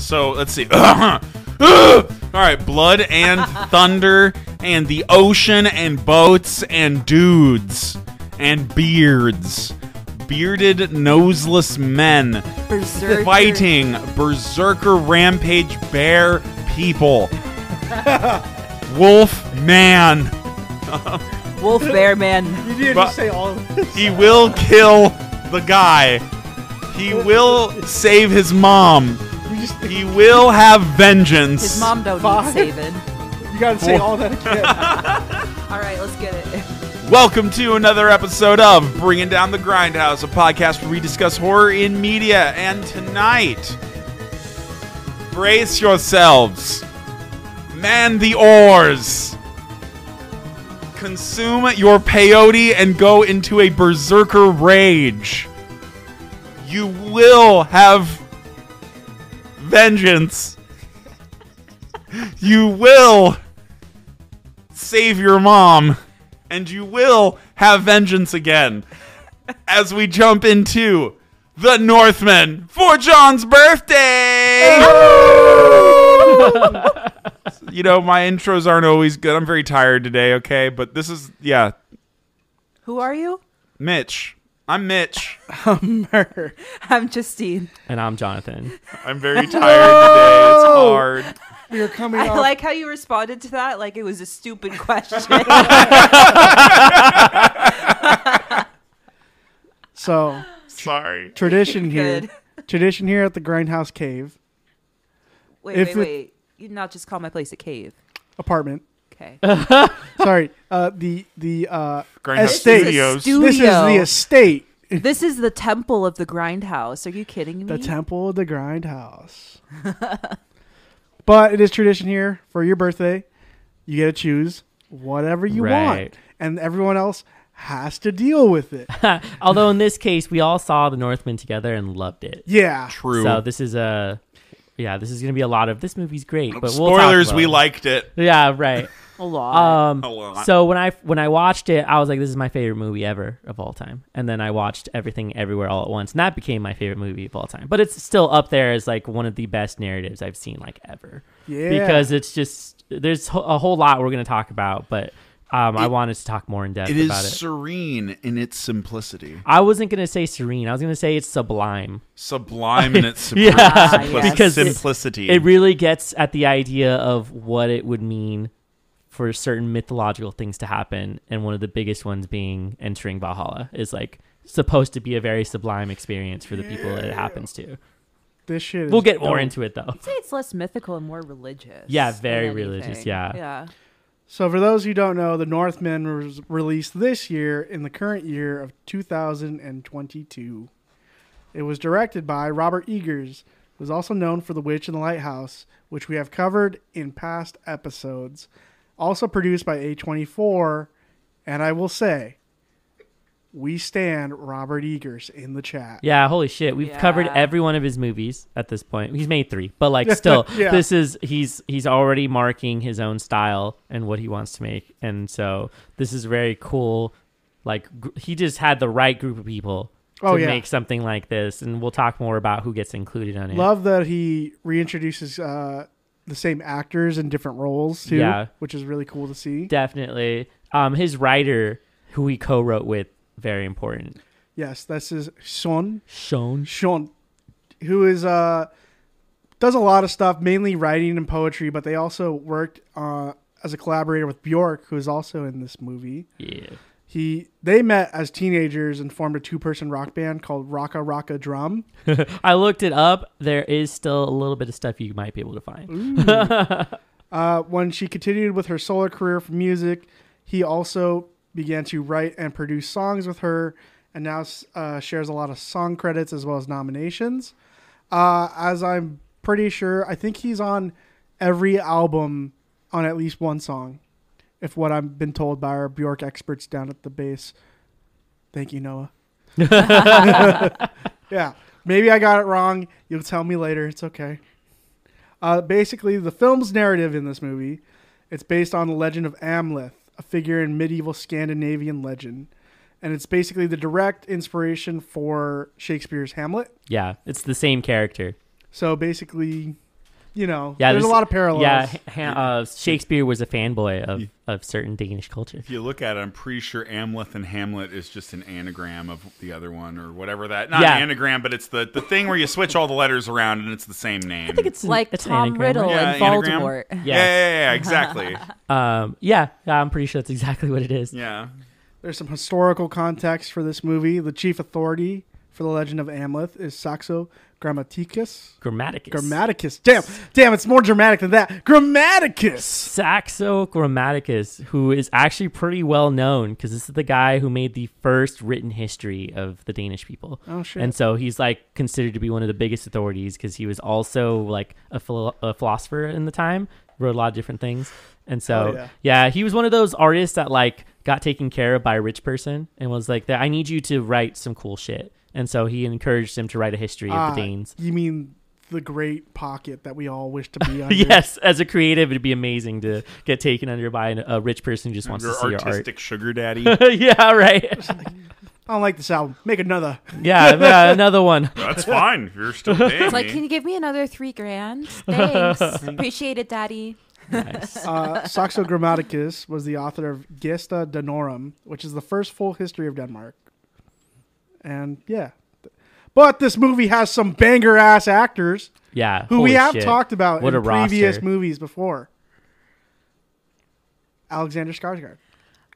So let's see. All right, blood and thunder and the ocean and boats and dudes and beards. Bearded, noseless men fighting berserker rampage bear people. Wolf man. Wolf bear man. You didn't just say all of this. He will kill the guy. He will save his mom. He will have vengeance. His mom don't need saving. You gotta say all that again. All right, let's get it. Welcome to another episode of Bringing Down the Grindhouse, a podcast where we discuss horror in media. And tonight, brace yourselves. Man the oars. Consume your peyote and go into a berserker rage. You will have vengeance. You will save your mom. And you will have vengeance again. As we jump into the Northman for John's birthday. You know, my intros aren't always good. I'm very tired today, okay? But this is, yeah. Who are you? Mitch. I'm Mitch. I'm Justine. And I'm Jonathan. I'm very tired today. It's hard. We are coming I up. like how you responded to that like it was a stupid question. So, Sorry. tradition here. Good. Tradition here at the Grindhouse Cave Wait. You not just call my place a cave. apartment. Okay. Sorry, the Grindhouse estate. Studios. This is the estate. This is the temple of the Grindhouse. Are you kidding me? The temple of the Grindhouse. But it is tradition here for your birthday. You get to choose whatever you want, and everyone else has to deal with it. Although in this case, we all saw the Northman together and loved it. Yeah, True. So this is going to be a lot of, this movie's great, but Spoilers, we'll we talk about liked it. it. Yeah, right. a lot. A lot. So when I watched it, I was like, this is my favorite movie ever of all time. And then I watched Everything Everywhere All at Once, and that became my favorite movie of all time. But it's still up there as like one of the best narratives I've seen like ever. yeah. Because it's just, there's a whole lot we're going to talk about, but I wanted to talk more in depth It is about it. serene in its simplicity. I wasn't going to say serene. I was going to say it's sublime. Sublime in its yes. Because simplicity. It really gets at the idea of what it would mean for certain mythological things to happen, and one of the biggest ones being entering Valhalla is like supposed to be a very sublime experience for the people that it happens to. This shit. We'll get more into it though. I'd say it's less mythical and more religious. Yeah, than very anything. religious. Yeah. Yeah. So for those who don't know, The Northman was released this year in the current year of 2022. It was directed by Robert Eggers, who is also known for The Witch in the Lighthouse, which we have covered in past episodes. Also produced by A24, and I will say, we stand Robert Eggers in the chat. Yeah, holy shit. We've covered every one of his movies at this point. He's made 3, but like still, Yeah. this is he's already marking his own style and what he wants to make. And so this is very cool. Like he just had the right group of people to make something like this, and we'll talk more about who gets included on it. Love that he reintroduces the same actors in different roles too, which is really cool to see. Definitely. His writer, who he co-wrote with, very important. Yes, this is Sean, Sean, who is does a lot of stuff, mainly writing and poetry, but they also worked as a collaborator with Bjork, who is also in this movie. Yeah. They met as teenagers and formed a 2-person rock band called Rocka Rocka Drum. I looked it up. There is still a little bit of stuff you might be able to find. When she continued with her solo career for music, he also began to write and produce songs with her, and now shares a lot of song credits as well as nominations. As I'm pretty sure, I think he's on every album on at least one song, if what I've been told by our Bjork experts down at the base. Thank you, Noah. Yeah, maybe I got it wrong. You'll tell me later. It's okay. Basically, the film's narrative in this movie, it's based on the legend of Amleth, a figure in medieval Scandinavian legend. And it's basically the direct inspiration for Shakespeare's Hamlet. Yeah, it's the same character. So basically, there's a lot of parallels. Yeah, Shakespeare was a fanboy of certain Danish culture. If you look at it, I'm pretty sure Amleth and Hamlet is just an anagram of the other one or whatever that. Not an anagram, but it's the thing where you switch all the letters around and it's the same name. I think it's Tom Riddle and Voldemort. Yeah, exactly. I'm pretty sure that's exactly what it is. Yeah. There's some historical context for this movie. The chief authority for the legend of Amleth is Saxo Grammaticus. Damn, it's more dramatic than that. Grammaticus. Saxo Grammaticus, who is actually pretty well known because this is the guy who made the first written history of the Danish people. Oh, shit. And so he's like considered to be one of the biggest authorities because he was also like a philosopher in the time, wrote a lot of different things. And so, he was one of those artists that like got taken care of by a rich person and was like, I need you to write some cool shit. And so he encouraged him to write a history of the Danes. You mean the great pocket that we all wish to be under? Yes, as a creative, it'd be amazing to get taken under by a rich person who just wants to see your art. Artistic sugar daddy. Yeah, right. I don't like this album. Make another. Yeah, another one. That's fine. You're still paying It's like, can you give me another $3,000? Thanks. Appreciate it, Daddy. Nice. Saxo Grammaticus was the author of Gesta Danorum, which is the first full history of Denmark. And but this movie has some banger ass actors. Yeah, who we have talked about in previous roster. Movies before. Alexander Skarsgård,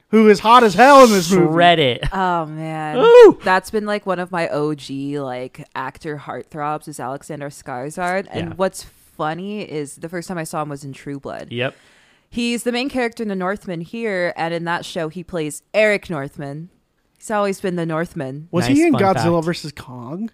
who is hot as hell in this movie. Shred it. Oh man, that's been like one of my OG like actor heartthrobs is Alexander Skarsgård. And what's funny is the first time I saw him was in True Blood. Yep. He's the main character in the Northman here, and in that show he plays Eric Northman. He's always been the Northman. Was he in Godzilla vs. Kong?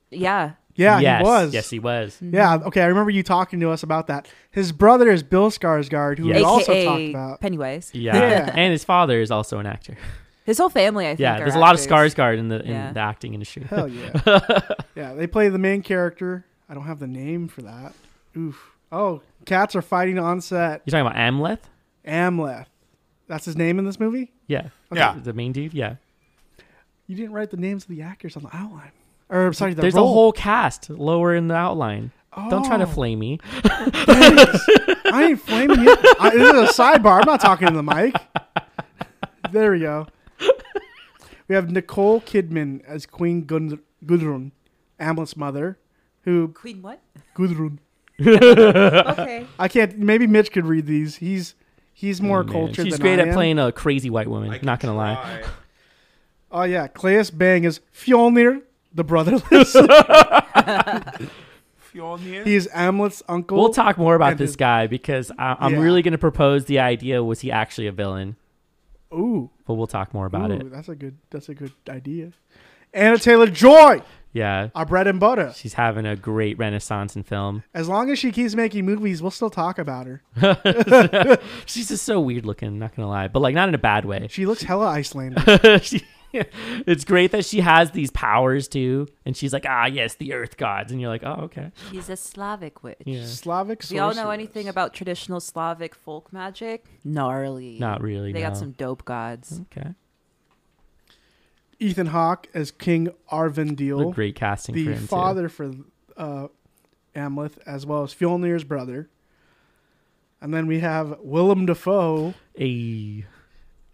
Yeah. Yeah, he was. Yes, he was. Yeah, okay, I remember you talking to us about that. His brother is Bill Skarsgård, who we also talked about. Pennywise. Yeah. And his father is also an actor. His whole family, I think, yeah, there's a lot of Skarsgård in the acting industry. Hell yeah. Yeah, they play the main character. I don't have the name for that. Oof. Oh, cats are fighting on set. You're talking about Amleth? Amleth. That's his name in this movie? Yeah. Okay. Yeah. The main dude? Yeah. You didn't write the names of the actors on the outline. Or, sorry, There's a whole cast lower in the outline. Oh. Don't try to flame me. I ain't flaming you. This is a sidebar. I'm not talking to the mic. There we go. We have Nicole Kidman as Queen Gudrun, Amleth's mother. Queen what? Gudrun. Okay. I can't. Maybe Mitch could read these. He's more cultured than I am. She's great at playing a crazy white woman. Not going to lie. Oh, yeah. Claes Bang is Fjolnir, the brotherless. Fjolnir? He's Amleth's uncle. We'll talk more about this guy because I'm really going to propose the idea, was he actually a villain? Ooh. But we'll talk more about it. That's a good idea. Anna Taylor-Joy. Yeah. Our bread and butter. She's having a great renaissance in film. As long as she keeps making movies, we'll still talk about her. She's just so weird looking, not going to lie. But like not in a bad way. She looks hella Icelandic. It's great that she has these powers too. And she's like, yes, the earth gods. And you're like, oh, okay. She's a Slavic witch. Yeah. Slavic sorceress. Do y'all know anything about traditional Slavic folk magic? Gnarly. Not really, They got some dope gods. Okay. Ethan Hawke as King Aurvandill. Great casting for him, the father for Amleth, as well as Fjolnir's brother. And then we have Willem Dafoe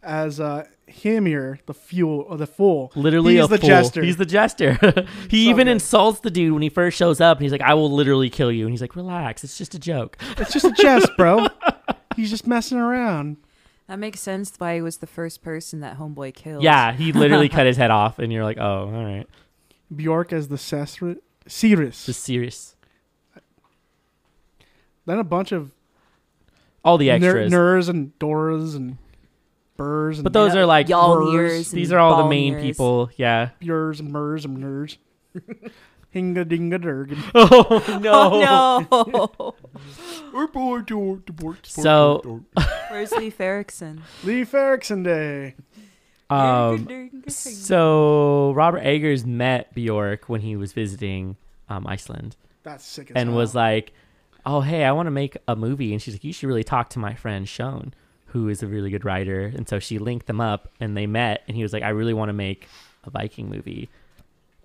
as Hymir, the fool. Literally He's the fool. jester. He's the jester. He even insults the dude when he first shows up. And he's like, I will literally kill you. And he's like, relax. It's just a joke. It's just a jest, bro. He's just messing around. That makes sense why he was the first person that homeboy killed. Yeah, he literally cut his head off. And you're like, oh, all right. Bjork as the Cirrus. The Cirrus. Then a bunch of all the extras. Nurs and Doras and Burrs. But those are like Yalnirs. These are all the main people. Yeah. Burs and Murs and Nurs. Hinga dinga durgan. Oh, no. Oh, no. So, where's Leif Erikson? Leif Erikson Day. So Robert Eggers met Bjork when he was visiting Iceland. That's sick as and hell. Was like, oh, hey, I want to make a movie. And she's like, you should really talk to my friend Sean, who is a really good writer. And so she linked them up and they met. And he was like, I really want to make a Viking movie.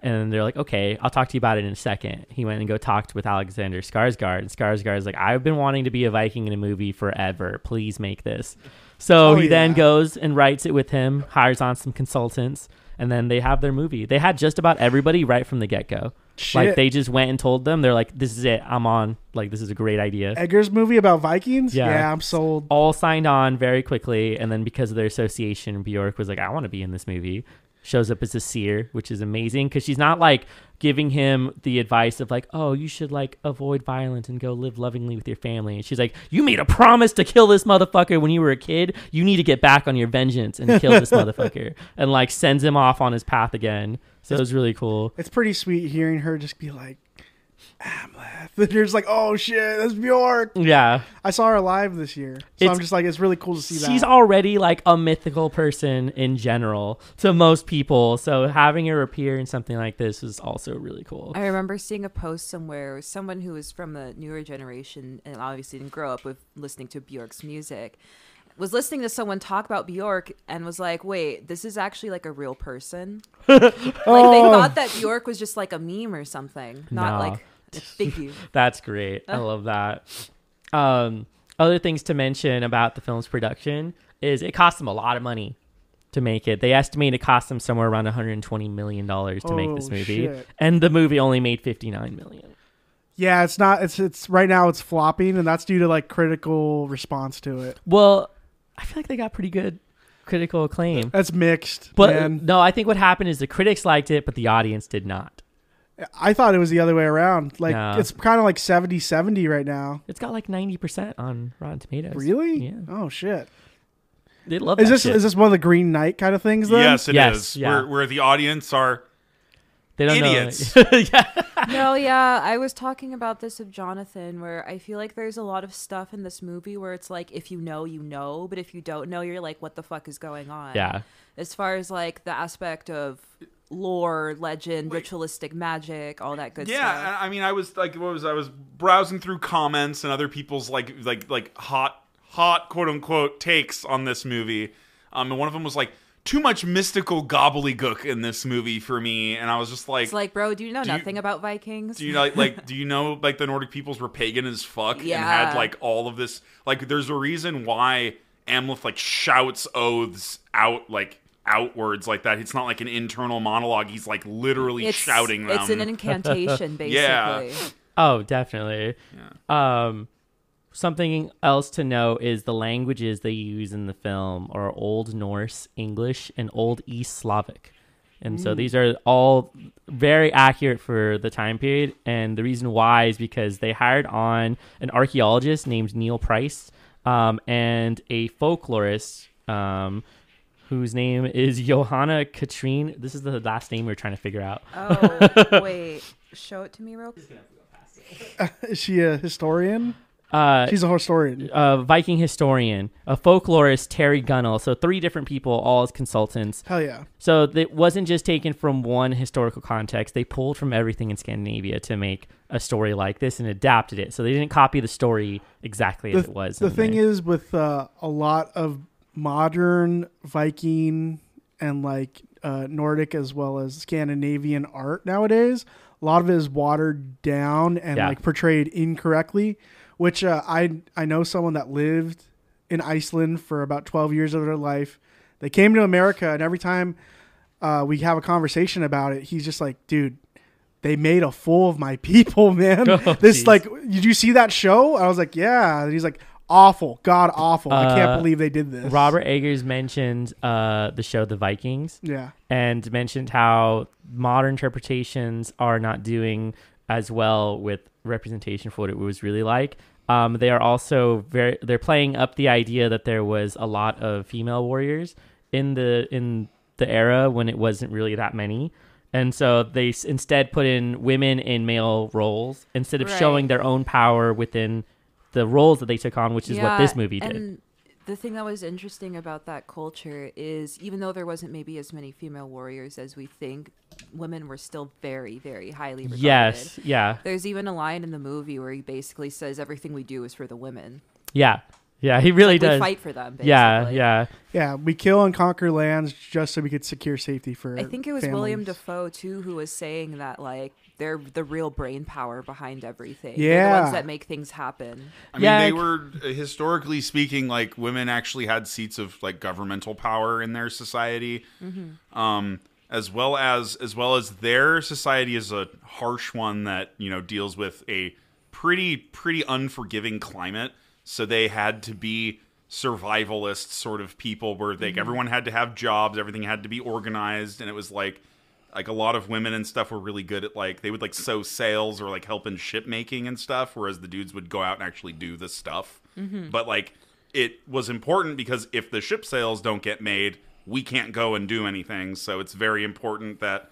And they're like, okay, I'll talk to you about it in a second. He went and talked with Alexander Skarsgård. And Skarsgård's like, I've been wanting to be a Viking in a movie forever. Please make this. So he then goes and writes it with him, hires on some consultants, and then they have their movie. They had just about everybody right from the get-go. Shit. Like, they just went and told them, they're like, this is it. I'm on. Like, this is a great idea. Eggers movie about Vikings? Yeah. Yeah, I'm sold. All signed on very quickly. And then because of their association, Bjork was like, I want to be in this movie. Shows up as a seer, which is amazing because she's not like giving him the advice of like, oh, you should like avoid violence and go live lovingly with your family. And she's like, you made a promise to kill this motherfucker when you were a kid. You need to get back on your vengeance and kill this motherfucker. And like sends him off on his path again. So it was really cool. It's pretty sweet hearing her just be like, Amleth. And you're just like, oh shit, that's Bjork. Yeah. I saw her live this year. So I'm just like, it's really cool to see that. She's already like a mythical person in general to most people. So having her appear in something like this is also really cool. I remember seeing a post somewhere, someone who was from the newer generation and obviously didn't grow up with listening to Bjork's music, was listening to someone talk about Bjork and was like, wait, this is actually like a real person. Like they thought that Bjork was just like a meme or something, not like... Thank you. That's great. I love that. Other things to mention about the film's production is it cost them a lot of money to make it. They estimate it cost them somewhere around $120 million to make this movie. Shit. And the movie only made $59 million. Yeah, it's not. It's right now it's flopping, and that's due to like critical response to it. Well, I feel like they got pretty good critical acclaim. That's mixed. But man. no, I think what happened is the critics liked it, but the audience did not. I thought it was the other way around. Like No. it's kind of like 70-70 right now. It's got like 90% on Rotten Tomatoes. Really? Yeah. Oh shit. They love Is that this shit. is this one of the Green Knight kind of things then? Yes, it Yes, is. yeah. Where the audience are They don't idiots. know. Yeah. No, yeah, I was talking about this with Jonathan, where I feel like there's a lot of stuff in this movie where it's like, if you know, but if you don't know, you're like, what the fuck is going on? Yeah. As far as like the aspect of lore, legend, ritualistic magic, all that good stuff. Yeah, I mean, I was like, I was browsing through comments and other people's like hot quote unquote takes on this movie. And one of them was like, too much mystical gobbledygook in this movie for me, and I was just like, It's like, bro, do you know nothing about Vikings? do you know do you know like the Nordic peoples were pagan as fuck and Yeah. had like all of this, like there's a reason why Amleth like shouts oaths out like outwards like that. It's not like an internal monologue. He's like literally shouting them. It's an incantation, basically. Yeah. Oh, definitely. Yeah. Something else to note is the languages they use in the film are Old Norse, English, and Old East Slavic. And so these are all very accurate for the time period. And the reason why is because they hired on an archaeologist named Neil Price and a folklorist whose name is Johanna Katrine. This is the last name we're trying to figure out. Oh, wait. Show it to me real quick. Is she a historian? She's a historian. A Viking historian, a folklorist, Terry Gunnell. So 3 different people, all as consultants. Hell yeah. So it wasn't just taken from one historical context. They pulled from everything in Scandinavia to make a story like this and adapted it. So they didn't copy the story exactly as it was. The thing is with a lot of modern Viking and like Nordic as well as Scandinavian art nowadays, a lot of it is watered down and like portrayed incorrectly. Which I know someone that lived in Iceland for about 12 years of their life. They came to America, and every time we have a conversation about it, he's just like, dude, they made a fool of my people, man. This, like, did you see that show? I was like, yeah. And he's like, awful, god awful. I can't believe they did this. Robert Eggers mentioned the show The Vikings. Yeah. And mentioned how modern interpretations are not doing as well with representation for what it was really like. They are also they're playing up the idea that there was a lot of female warriors in the era when it wasn't really that many. And so they instead put in women in male roles instead of showing their own power within the roles that they took on, which is what this movie did. And the thing that was interesting about that culture is even though there wasn't maybe as many female warriors as we think, women were still very, very highly regarded. Yes, yeah. There's even a line in the movie where he basically says everything we do is for the women. Yeah. Yeah, he really We does. fight for them, basically. Yeah. Yeah, we kill and conquer lands just so we could secure safety for I think it was families. William Dafoe, too, who was saying that, like, they're the real brain power behind everything. Yeah. They're the ones that make things happen. I mean, they were, historically speaking, like, women actually had seats of, like, governmental power in their society. As well as their society is a harsh one that, you know, deals with a pretty unforgiving climate. So they had to be survivalist sort of people where they everyone had to have jobs, everything had to be organized, and it was like a lot of women and stuff were really good at, like, they would like sew sails or like help in ship making and stuff, whereas the dudes would go out and actually do the stuff. But like it was important because if the ship sails don't get made, we can't go and do anything. So it's very important that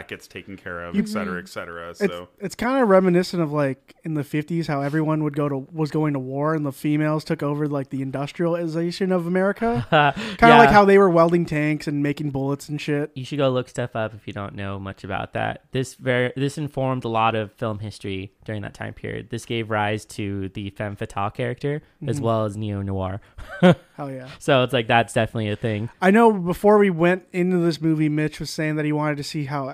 gets taken care of, et cetera, et cetera. So it's kind of reminiscent of like in the 50s how everyone was going to war and the females took over like the industrialization of America. Kind of like how they were welding tanks and making bullets and shit. You should go look stuff up if you don't know much about that. This informed a lot of film history during that time period. This gave rise to the femme fatale character as well as neo-noir. Hell yeah. So it's like that's definitely a thing. I know before we went into this movie, Mitch was saying that he wanted to see how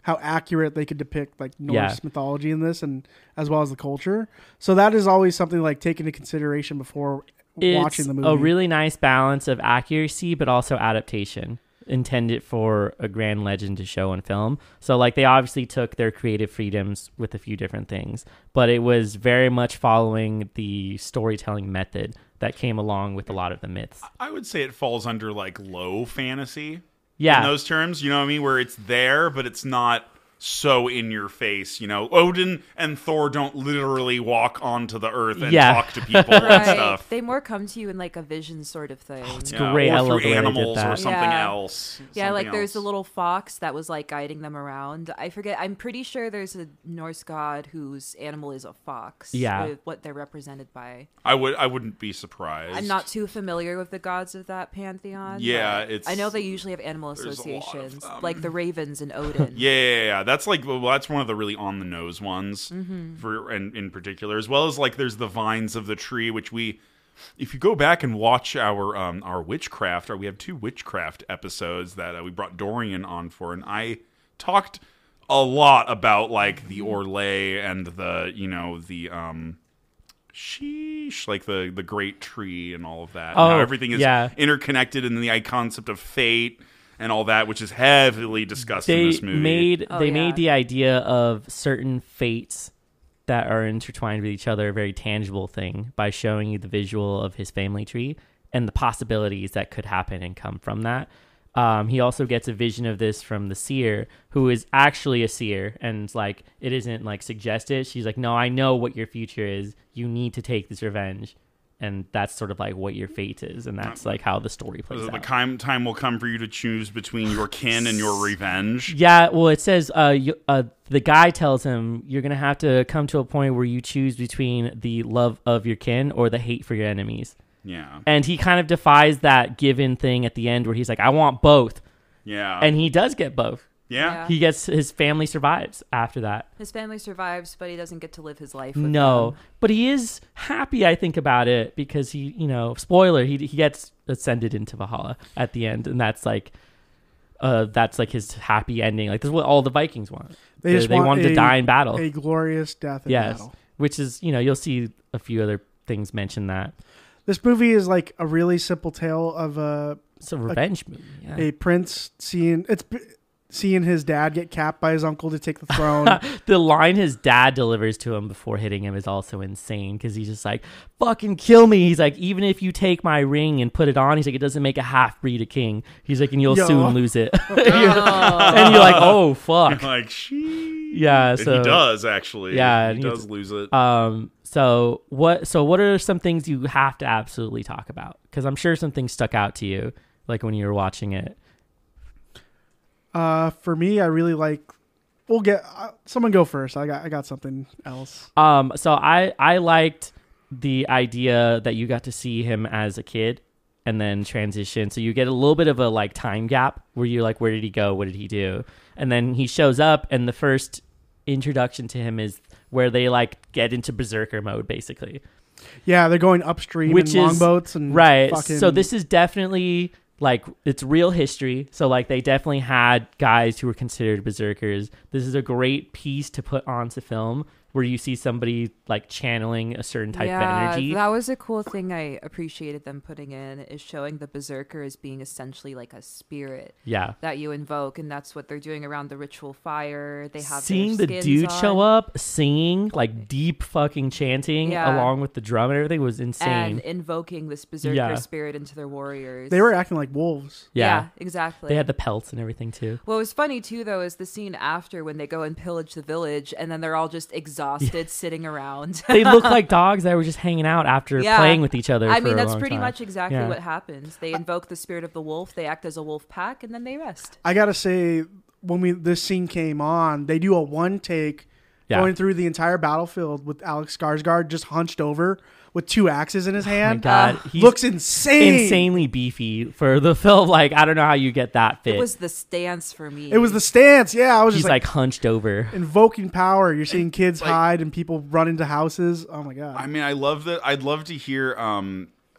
accurate they could depict like Norse mythology in this, and as well as the culture. So that is always something like taken into consideration before watching the movie. A really nice balance of accuracy, but also adaptation intended for a grand legend to show on film. So like they obviously took their creative freedoms with a few different things, but it was very much following the storytelling method that came along with a lot of the myths. I would say it falls under like low fantasy. Yeah. In those terms, you know what I mean? Where it's there, but it's not so in your face, you know. Odin and Thor don't literally walk onto the earth and talk to people and stuff. They more come to you in like a vision sort of thing. It's great. Or I love through the way they did animals that. or something else. Yeah, like there's a little fox that was like guiding them around. I forget. I'm pretty sure there's a Norse god whose animal is a fox. Yeah. With what they're represented by. I wouldn't be surprised. I'm not too familiar with the gods of that pantheon. Yeah, I know they usually have animal associations, them. like the ravens and Odin. Yeah. That's like that's one of the really on the nose ones for and in particular, as well as like there's the vines of the tree, which if you go back and watch our witchcraft, we have 2 witchcraft episodes that we brought Dorian on for, and I talked a lot about like the Orlais and the sheesh, like the great tree and all of that. Oh, how everything is interconnected, and the concept of fate and all that, which is heavily discussed in this movie. They made the idea of certain fates that are intertwined with each other a very tangible thing by showing you the visual of his family tree and the possibilities that could happen and come from that. He also gets a vision of this from the seer, who is actually a seer, and like it isn't like suggested. She's like, no, I know what your future is. You need to take this revenge. And that's sort of like what your fate is, and that's like how the story plays out. The time will come for you to choose between your kin and your revenge. Yeah, well, it says the guy tells him you're going to have to come to a point where you choose between the love of your kin or the hate for your enemies. Yeah. And he kind of defies that given thing at the end where he's like, I want both. Yeah. And he does get both. Yeah. He gets his family survives after that. His family survives, but he doesn't get to live his life with them. But he is happy, I think, about it because he, spoiler, he gets ascended into Valhalla at the end, and that's like his happy ending. Like this is what all the Vikings want. They want him to die in battle, a glorious death in battle. Which is you'll see a few other things mention that. This movie is like a really simple tale of it's a revenge movie. Yeah. A prince seeing his dad get capped by his uncle to take the throne. The line his dad delivers to him before hitting him is also insane because he's just like, fucking kill me. He's like, even if you take my ring and put it on, he's like, it doesn't make a half-breed a king. He's like, and you'll soon lose it. And you're like, oh, fuck. You're like, she. Yeah, so and he does actually. Yeah, he does lose it. So what are some things you have to absolutely talk about? Because I'm sure some things stuck out to you, like when you were watching it. For me, I really like. We'll get someone go first. I got something else. So I liked the idea that you got to see him as a kid and then transition. So you get a little bit of a like time gap where you're like, where did he go? What did he do? And then he shows up, and the first introduction to him is where they like get into berserker mode, basically. Yeah, they're going upstream which in is longboats and right. fucking... So this is definitely like it's real history. So like they definitely had guys who were considered berserkers. This is a great piece to put onto film where you see somebody like channeling a certain type of energy. That was a cool thing I appreciated them putting in, is showing the berserker as being essentially like a spirit that you invoke, and that's what they're doing around the ritual fire. They have seeing their the skins dude on. show up singing like deep fucking chanting along with the drum and everything was insane. And invoking this berserker spirit into their warriors. They were acting like wolves. Yeah, exactly. They had the pelts and everything too. What was funny too, though, is the scene after when they go and pillage the village, and then they're all just exhausted sitting around. They look like dogs that were just hanging out after playing with each other. I mean, for a that's long pretty time. much exactly what happens. They invoke the spirit of the wolf, they act as a wolf pack, and then they rest. I gotta say, when this scene came on, they do a one take going through the entire battlefield with Alex Skarsgård just hunched over with 2 axes in his hand. Oh my God. He looks insane. Insanely beefy for the film. Like, I don't know how you get that fit. It was the stance for me. It was the stance. Yeah, I was He's just like hunched over. Invoking power. You're seeing kids hide and people run into houses. Oh my God. I mean, I love that. I'd love to hear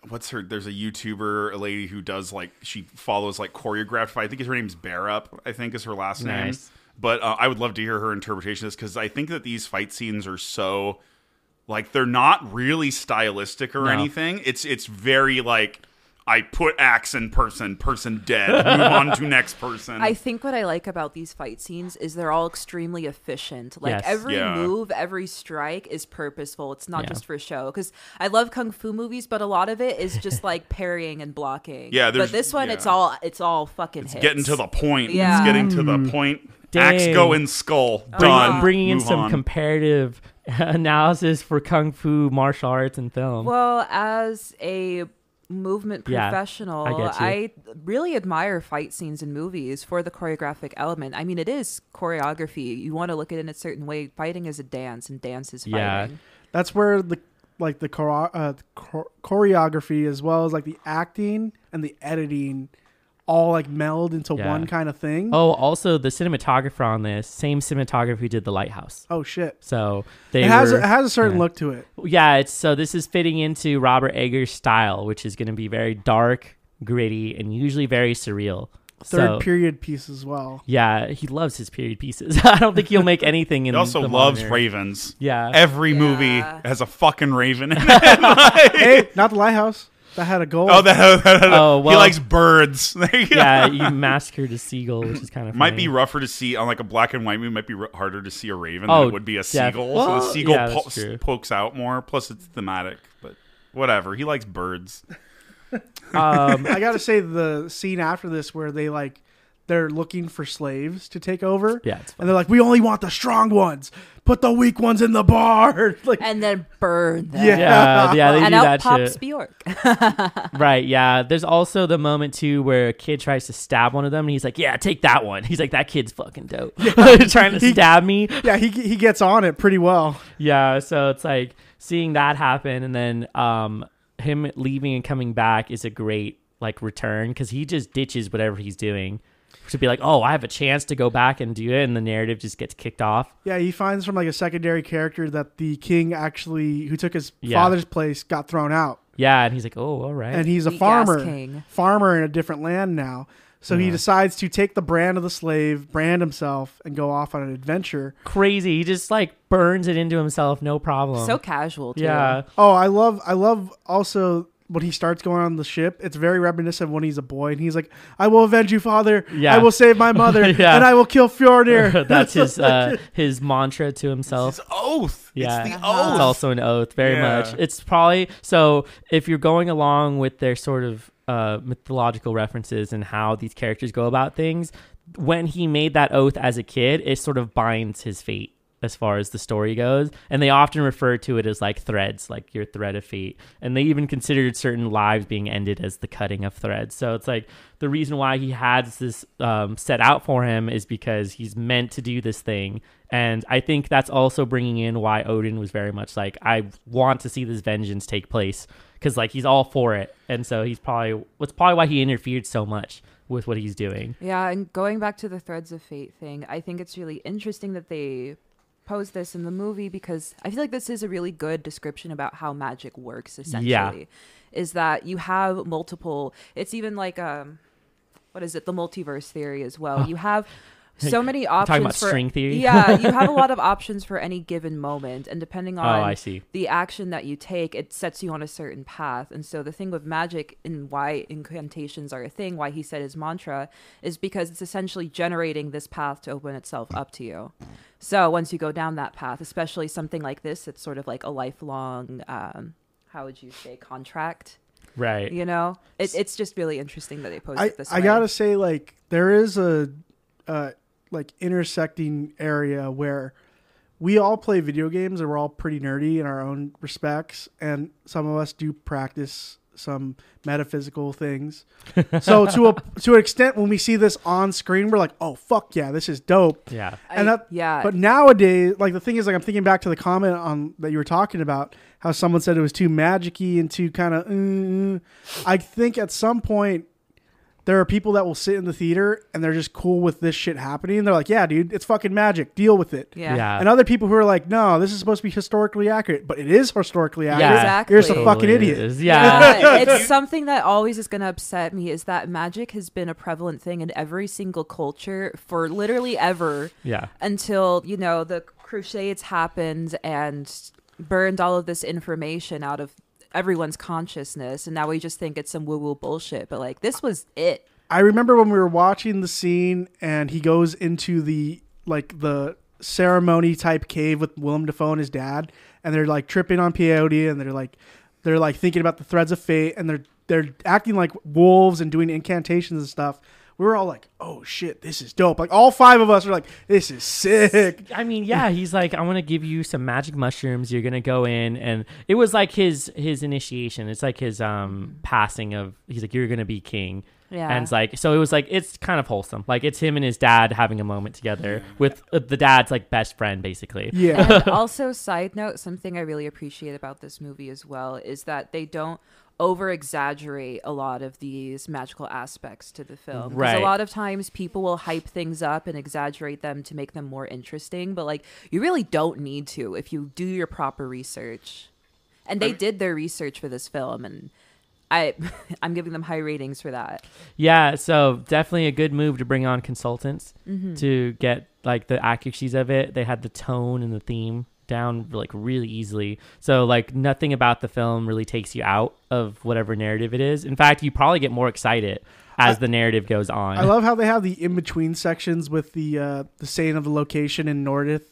what's her, there's a YouTuber, a lady who does like, she follows like choreographed fight. I think her name's Bear Up, I think is her last name. But I would love to hear her interpretation of this, because I think that these fight scenes are so, like, they're not really stylistic or anything. It's very like, I put axe in person dead, move on to next person. I think what I like about these fight scenes is they're all extremely efficient. Like every move, every strike is purposeful. It's not just for show. Because I love kung fu movies, but a lot of it is just like parrying and blocking. Yeah, but this one, it's all fucking hits. Getting to the point. Yeah. It's getting to the point. Dang. Axe go in skull. Done. Bringing in Move some on. comparative analysis for kung fu, martial arts, and film. Well, as a movement professional, I really admire fight scenes in movies for the choreographic element. I mean, it is choreography. You want to look at it in a certain way. Fighting is a dance, and dance is fighting. Yeah. That's where the choreography, as well as like the acting and the editing, all like meld into one kind of thing. Oh, also the cinematographer on this, same cinematographer who did The Lighthouse. Oh shit! So it has a certain look to it. Yeah, so this is fitting into Robert Eggers' style, which is going to be very dark, gritty, and usually very surreal. Third period piece as well. Yeah, he loves his period pieces. I don't think he'll make anything in. He also loves ravens. Yeah, every movie has a fucking raven in it. Hey, not The Lighthouse. That had a goal. Well, he likes birds. Yeah, you massacred a seagull, which is kind of funny. Might be rougher to see on like a black and white movie. Might be harder to see a raven than it would be a seagull. So the seagull pokes out more. Plus, it's thematic. But whatever. He likes birds. I gotta say, the scene after this where they're looking for slaves to take over. Yeah, it's fun. And they're like, we only want the strong ones. Put the weak ones in the bar. Like, and then burn them. Yeah, they and do out that pops shit. Bjork. Right, yeah. There's also the moment, too, where a kid tries to stab one of them, and he's like, yeah, take that one. He's like, that kid's fucking dope. Trying to stab me. Yeah, he gets on it pretty well. Yeah, so it's like seeing that happen, and then him leaving and coming back is a great like return, because he just ditches whatever he's doing to be like, oh, I have a chance to go back and do it, and the narrative just gets kicked off. Yeah, he finds from like a secondary character that the king actually, who took his father's place, got thrown out. Yeah, and he's like, oh, all right. And he's a farmer in a different land now. So he decides to take the brand of the slave, brand himself, and go off on an adventure. Crazy. He just like burns it into himself, no problem. So casual, too. Yeah. Oh, I love also when he starts going on the ship. It's very reminiscent of when he's a boy, and he's like, I will avenge you, father. Yeah. I will save my mother, and I will kill Fjordir. That's his mantra to himself. It's his oath. Yeah. It's the oath. It's also an oath, very much. It's probably, so if you're going along with their sort of mythological references and how these characters go about things, when he made that oath as a kid, it sort of binds his fate as far as the story goes, and they often refer to it as like threads, like your thread of fate, and they even considered certain lives being ended as the cutting of threads. So it's like the reason why he has this set out for him is because he's meant to do this thing. And I think that's also bringing in why Odin was very much like, I want to see this vengeance take place, because like he's all for it, and so that's probably why he interfered so much with what he's doing. Yeah, and going back to the threads of fate thing, I think it's really interesting that they pose this in the movie because I feel like this is a really good description about how magic works, essentially. Is that you have multiple, it's even like, what is it, the multiverse theory as well. You have so many options. Talking about string theory? Yeah, you have a lot of options for any given moment. And depending on I see. the action that you take, it sets you on a certain path. And so the thing with magic and why incantations are a thing, why he said his mantra, is because it's essentially generating this path to open itself up to you. So once you go down that path, especially something like this, it's sort of like a lifelong, how would you say, contract? Right. You know? It's just really interesting that they posed it this way. I gotta say, like, there is a like intersecting area where we all play video games and we're all pretty nerdy in our own respects, and some of us do practice some metaphysical things. So to an extent, when we see this on screen, we're like, oh fuck yeah, this is dope. Yeah. But nowadays, like, the thing is, like, I'm thinking back to the comment on that you were talking about, how someone said it was too magic-y and too kind of I think at some point there are people that will sit in the theater and they're just cool with this shit happening. They're like, yeah, dude, it's fucking magic. Deal with it. Yeah. And other people who are like, no, this is supposed to be historically accurate. But it is historically accurate. Yeah, exactly. You're just a fucking idiot. It's something that always is going to upset me is that magic has been a prevalent thing in every single culture for literally ever. Yeah. Until, you know, the Crusades happened and burned all of this information out of everyone's consciousness, and now we just think it's some woo-woo bullshit, but like, this was it. I remember when we were watching the scene and he goes into the ceremony type cave with Willem Dafoe and his dad, and they're like tripping on peyote, and they're like thinking about the threads of fate, and they're acting like wolves and doing incantations and stuff. We were all like, oh shit, this is dope. Like, all five of us were like, this is sick. I mean, yeah, he's like, I want to give you some magic mushrooms. You're going to go in. And it was like his initiation. It's like his passing of, he's like, you're going to be king. Yeah. And it's like, so it was like, it's kind of wholesome. Like, it's him and his dad having a moment together with the dad's like best friend, basically. Yeah. And also, side note, something I really appreciate about this movie as well is that they don't over exaggerate a lot of these magical aspects to the film. Because Right. a lot of times people will hype things up and exaggerate them to make them more interesting, but like, you really don't need to if you do your proper research. And they did their research for this film, and I'm giving them high ratings for that. Yeah, so definitely a good move to bring on consultants to get like the accuracies of it. They had the tone and the theme down like really easily. So like nothing about the film really takes you out of whatever narrative it is. In fact, you probably get more excited as the narrative goes on. I love how they have the in-between sections with the saying of the location in Nordic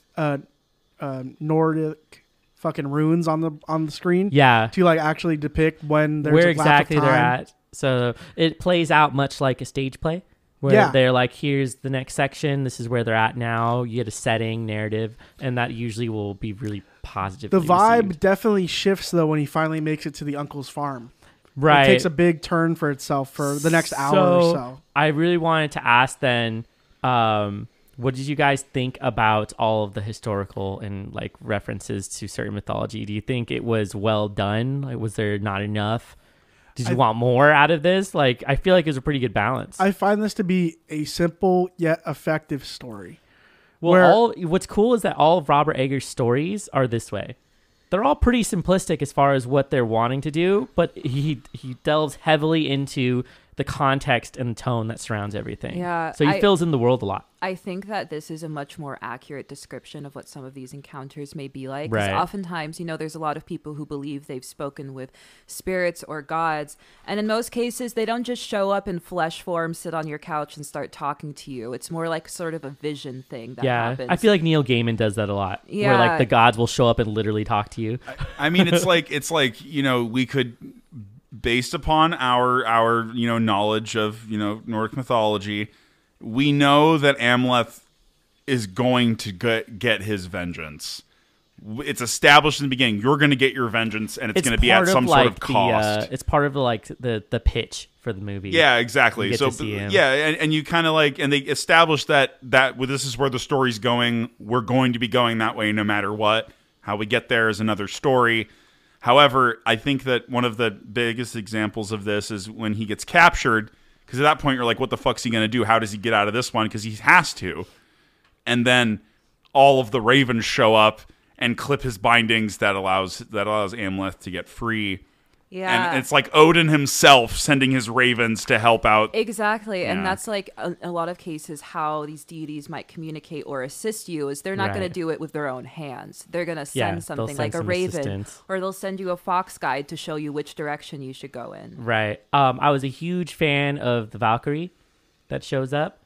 fucking ruins on the screen. Yeah. To like actually depict when there's where a exactly lapse of they're time. at. So it plays out much like a stage play where they're like, here's the next section. This is where they're at now. You get a setting, narrative, and that usually will be really positive. The vibe definitely shifts though when he finally makes it to the uncle's farm. Right. It takes a big turn for itself for the next hour or so. I really wanted to ask then, what did you guys think about all of the historical and like references to certain mythology? Do you think it was well done? Like, was there not enough? Did you want more out of this? Like, I feel like it was a pretty good balance. I find this to be a simple yet effective story. Well, what's cool is that all of Robert Eggers' stories are this way. They're all pretty simplistic as far as what they're wanting to do, but he delves heavily into the context and the tone that surrounds everything. Yeah, So he fills in the world a lot. I think that this is a much more accurate description of what some of these encounters may be like. Because Right. oftentimes, you know, there's a lot of people who believe they've spoken with spirits or gods. And in most cases, they don't just show up in flesh form, sit on your couch and start talking to you. It's more like sort of a vision thing that happens. I feel like Neil Gaiman does that a lot. Where Yeah. like the gods will show up and literally talk to you. I mean, it's like, you know, we could, based upon our you know, knowledge of, you know, Nordic mythology, we know that Amleth is going to get his vengeance. It's established in the beginning. You're going to get your vengeance, and it's going to be at some sort of cost. It's part of like the pitch for the movie. Yeah, exactly. You get So to see him. yeah, and you kind of like, and they established that well, this is where the story's going. We're going to be going that way no matter what. How we get there is another story. However, I think that one of the biggest examples of this is when he gets captured, because at that point you're like, what the fuck's he going to do? How does he get out of this one? Because he has to. And then all of the ravens show up and clip his bindings. That allows Amleth to get free. Yeah. And it's like Odin himself sending his ravens to help out. Exactly. Yeah. And that's like a lot of cases how these deities might communicate or assist you is they're not going to do it with their own hands. They're going to send something like a raven assistance. Or they'll send you a fox guide to show you which direction you should go in. Right. I was a huge fan of the Valkyrie that shows up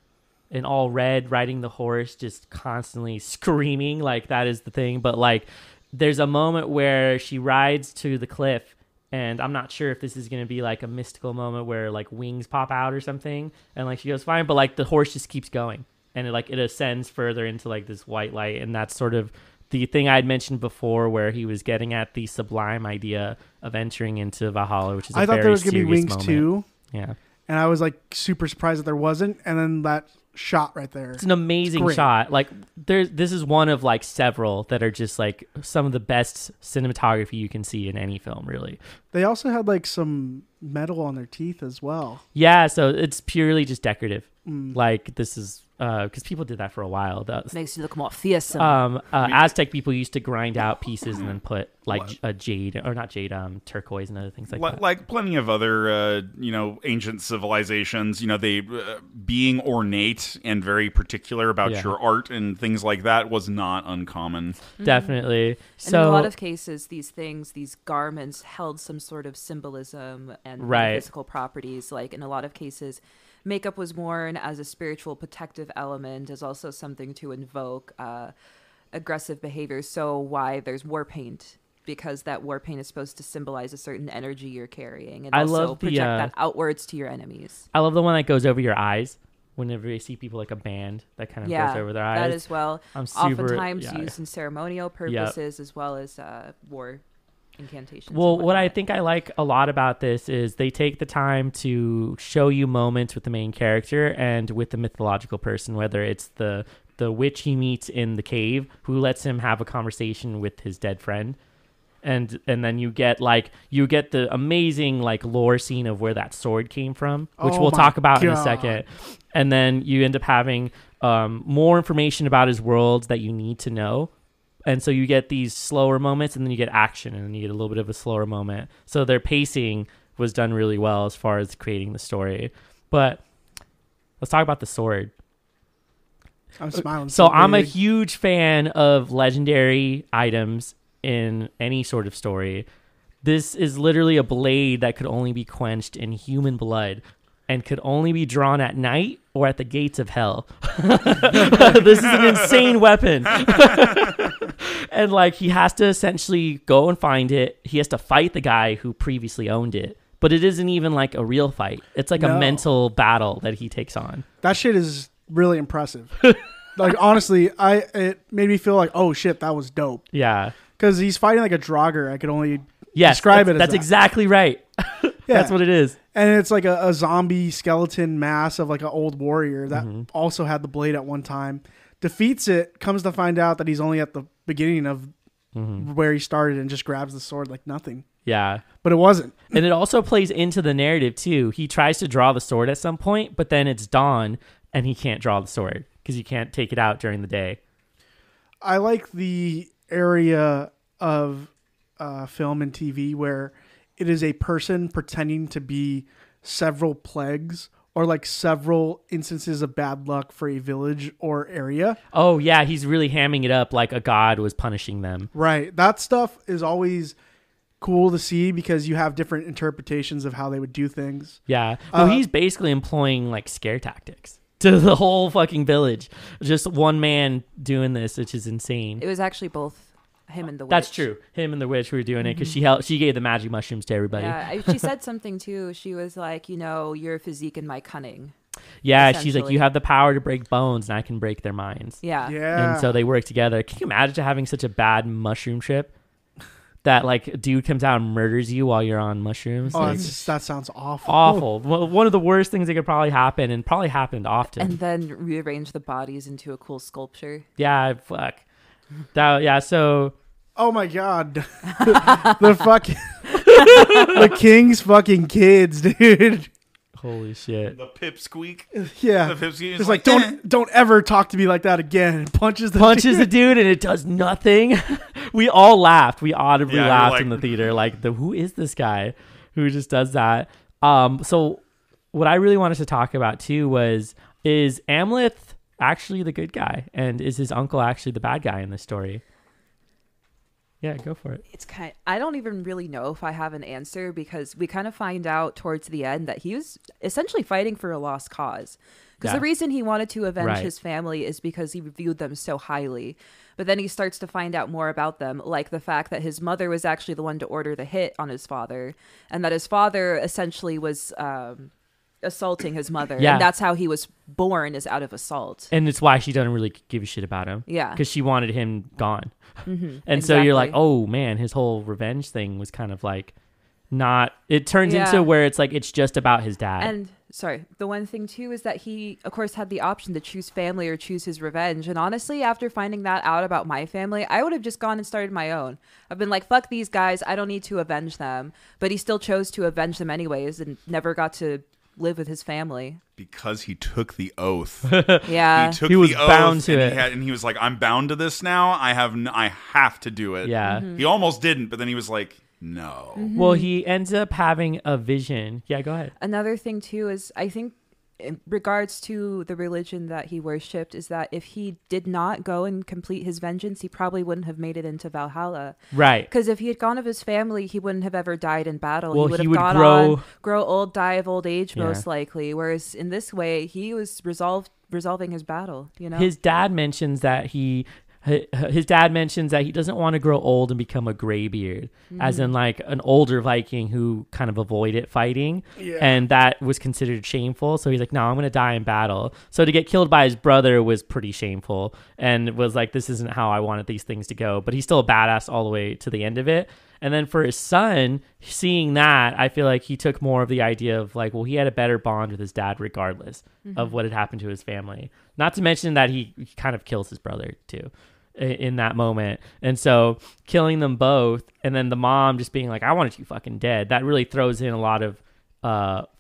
in all red, riding the horse, just constantly screaming like that is the thing. But like there's a moment where she rides to the cliff, and I'm not sure if this is going to be like a mystical moment where like wings pop out or something and like she goes fine, but like the horse just keeps going and it ascends further into like this white light. And that's sort of the thing I'd mentioned before where he was getting at the sublime idea of entering into Valhalla, which is I thought there was going to be wings moment. too. Yeah. And I was like super surprised that there wasn't. And then that shot right there. It's an amazing shot. Like this is one of like several that are just like some of the best cinematography you can see in any film, really. They also had like some metal on their teeth as well. Yeah, so it's purely just decorative. Like this is because people did that for a while. Makes you look more fearsome. Aztec people used to grind out pieces and then put like a jade or not jade, turquoise and other things like that. Like plenty of other, ancient civilizations, they being ornate and very particular about your art and things like that was not uncommon. Definitely. And so in a lot of cases, these garments held some sort of symbolism and physical properties. Like in a lot of cases, makeup was worn as a spiritual protective element, as also something to invoke aggressive behavior. So why there's war paint, because that war paint is supposed to symbolize a certain energy you're carrying and also project that outwards to your enemies. I love the one that goes over your eyes. Whenever you see people like a band that kind of goes over their eyes. That as well. Oftentimes used in ceremonial purposes as well as war incantations. Well, what I think I like a lot about this is they take the time to show you moments with the main character and with the mythological person, whether it's the witch he meets in the cave who lets him have a conversation with his dead friend. And then you get the amazing like lore scene of where that sword came from, which we'll talk about in a second. And then you end up having more information about his worlds that you need to know. And so you get these slower moments and then you get action and then you get a little bit of a slower moment. So their pacing was done really well as far as creating the story. But let's talk about the sword. I'm smiling. So I'm a huge fan of legendary items in any sort of story. This is literally a blade that could only be quenched in human blood and could only be drawn at night or at the gates of hell. This is an insane weapon. And like he has to essentially go and find it. He has to fight the guy who previously owned it. But it isn't even like a real fight. It's like a mental battle that he takes on. That shit is really impressive. Like honestly, it made me feel like, oh shit, that was dope. Yeah. Because he's fighting like a Draugr. I could only describe it as that's exactly right. That's what it is. And it's like a zombie skeleton mass of like an old warrior that also had the blade at one time. Defeats it, comes to find out that he's only at the beginning of where he started and just grabs the sword like nothing. Yeah. But it wasn't. And it also plays into the narrative too. He tries to draw the sword at some point, but then it's dawn and he can't draw the sword because you can't take it out during the day. I like the area of film and TV where it is a person pretending to be several plagues or like several instances of bad luck for a village or area. Oh yeah, he's really hamming it up like a god was punishing them. Right. That stuff is always cool to see because you have different interpretations of how they would do things. Yeah. Well, he's basically employing like scare tactics to the whole fucking village. Just one man doing this, which is insane. It was actually both him and the witch. That's true. Him and the witch who were doing it because she gave the magic mushrooms to everybody. Yeah, she said something too. She was like, your physique and my cunning. Yeah, she's like, you have the power to break bones and I can break their minds. Yeah. Yeah. And so they work together. Can you imagine having such a bad mushroom trip that like a dude comes out and murders you while you're on mushrooms? Oh, like, that sounds awful. Awful. One of the worst things that could probably happen and probably happened often. And then rearrange the bodies into a cool sculpture. Yeah, fuck. So... Oh my god. The king's fucking kids, dude. Holy shit. The pipsqueak. Yeah. The pipsqueak is It's like, don't ever talk to me like that again. And punches the dude and it does nothing. We all laughed. We audibly laughed like, in the theater. Like, who is this guy who just does that? So what I really wanted to talk about too is Amleth actually the good guy? And is his uncle actually the bad guy in this story? Yeah, go for it. I don't even really know if I have an answer, because we kind of find out towards the end that he was essentially fighting for a lost cause. Because the reason he wanted to avenge his family is because he viewed them so highly. But then he starts to find out more about them, like the fact that his mother was actually the one to order the hit on his father, and that his father essentially was assaulting his mother. Yeah. And that's how he was born, is out of assault. And it's why she doesn't really give a shit about him. Yeah. Because she wanted him gone. Mm-hmm. And so you're like, oh man, his whole revenge thing was kind of like not, it turns into where it's like, it's just about his dad. And sorry, the one thing too is that he, of course, had the option to choose family or choose his revenge. And honestly, after finding that out about my family, I would have just gone and started my own. I've been like, fuck these guys, I don't need to avenge them. But he still chose to avenge them anyways and never got to live with his family. Because he took the oath. Yeah. He was the oath bound to it. And he was like, I'm bound to this now. I have to do it. Yeah. Mm-hmm. He almost didn't, but then he was like, no. Mm-hmm. Well, he ends up having a vision. Yeah, go ahead. Another thing too is, I think in regards to the religion that he worshipped, is that if he did not go and complete his vengeance, he probably wouldn't have made it into Valhalla. Right. Because if he had gone of his family, he wouldn't have ever died in battle. Well, he would he have would gone grow old, die of old age, Yeah. most likely. Whereas in this way, he was resolving his battle. You know, His dad mentions that he doesn't want to grow old and become a graybeard, as in like an older Viking who kind of avoided fighting, and that was considered shameful. So he's like, no, I'm going to die in battle. So to get killed by his brother was pretty shameful, and was like, this isn't how I wanted these things to go. But he's still a badass all the way to the end of it. And then for his son, seeing that, I feel like he took more of the idea of like, well, he had a better bond with his dad regardless of what had happened to his family. Not to mention that he kind of kills his brother too in that moment. And so killing them both, and then the mom just being like, I wanted you fucking dead. That really throws in a lot of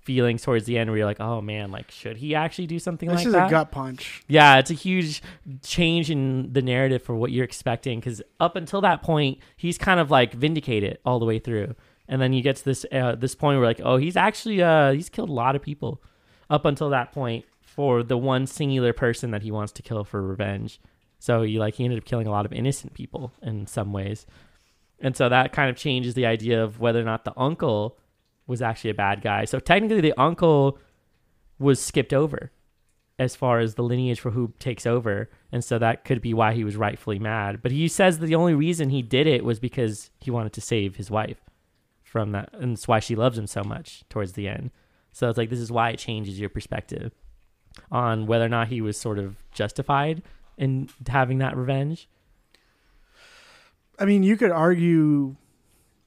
feelings towards the end where you're like, oh man, like should he actually do something like that? This is a gut punch. Yeah, it's a huge change in the narrative for what you're expecting, because up until that point, he's kind of like vindicated all the way through. And then you get to this point where like, oh, he's actually he's killed a lot of people up until that point for the one singular person that he wants to kill for revenge. So he ended up killing a lot of innocent people in some ways. And so that kind of changes the idea of whether or not the uncle was actually a bad guy. So technically the uncle was skipped over as far as the lineage for who takes over. And so that could be why he was rightfully mad. But he says that the only reason he did it was because he wanted to save his wife from that. And that's why she loves him so much towards the end. So it's like, this is why it changes your perspective on whether or not he was sort of justified in having that revenge. I mean, you could argue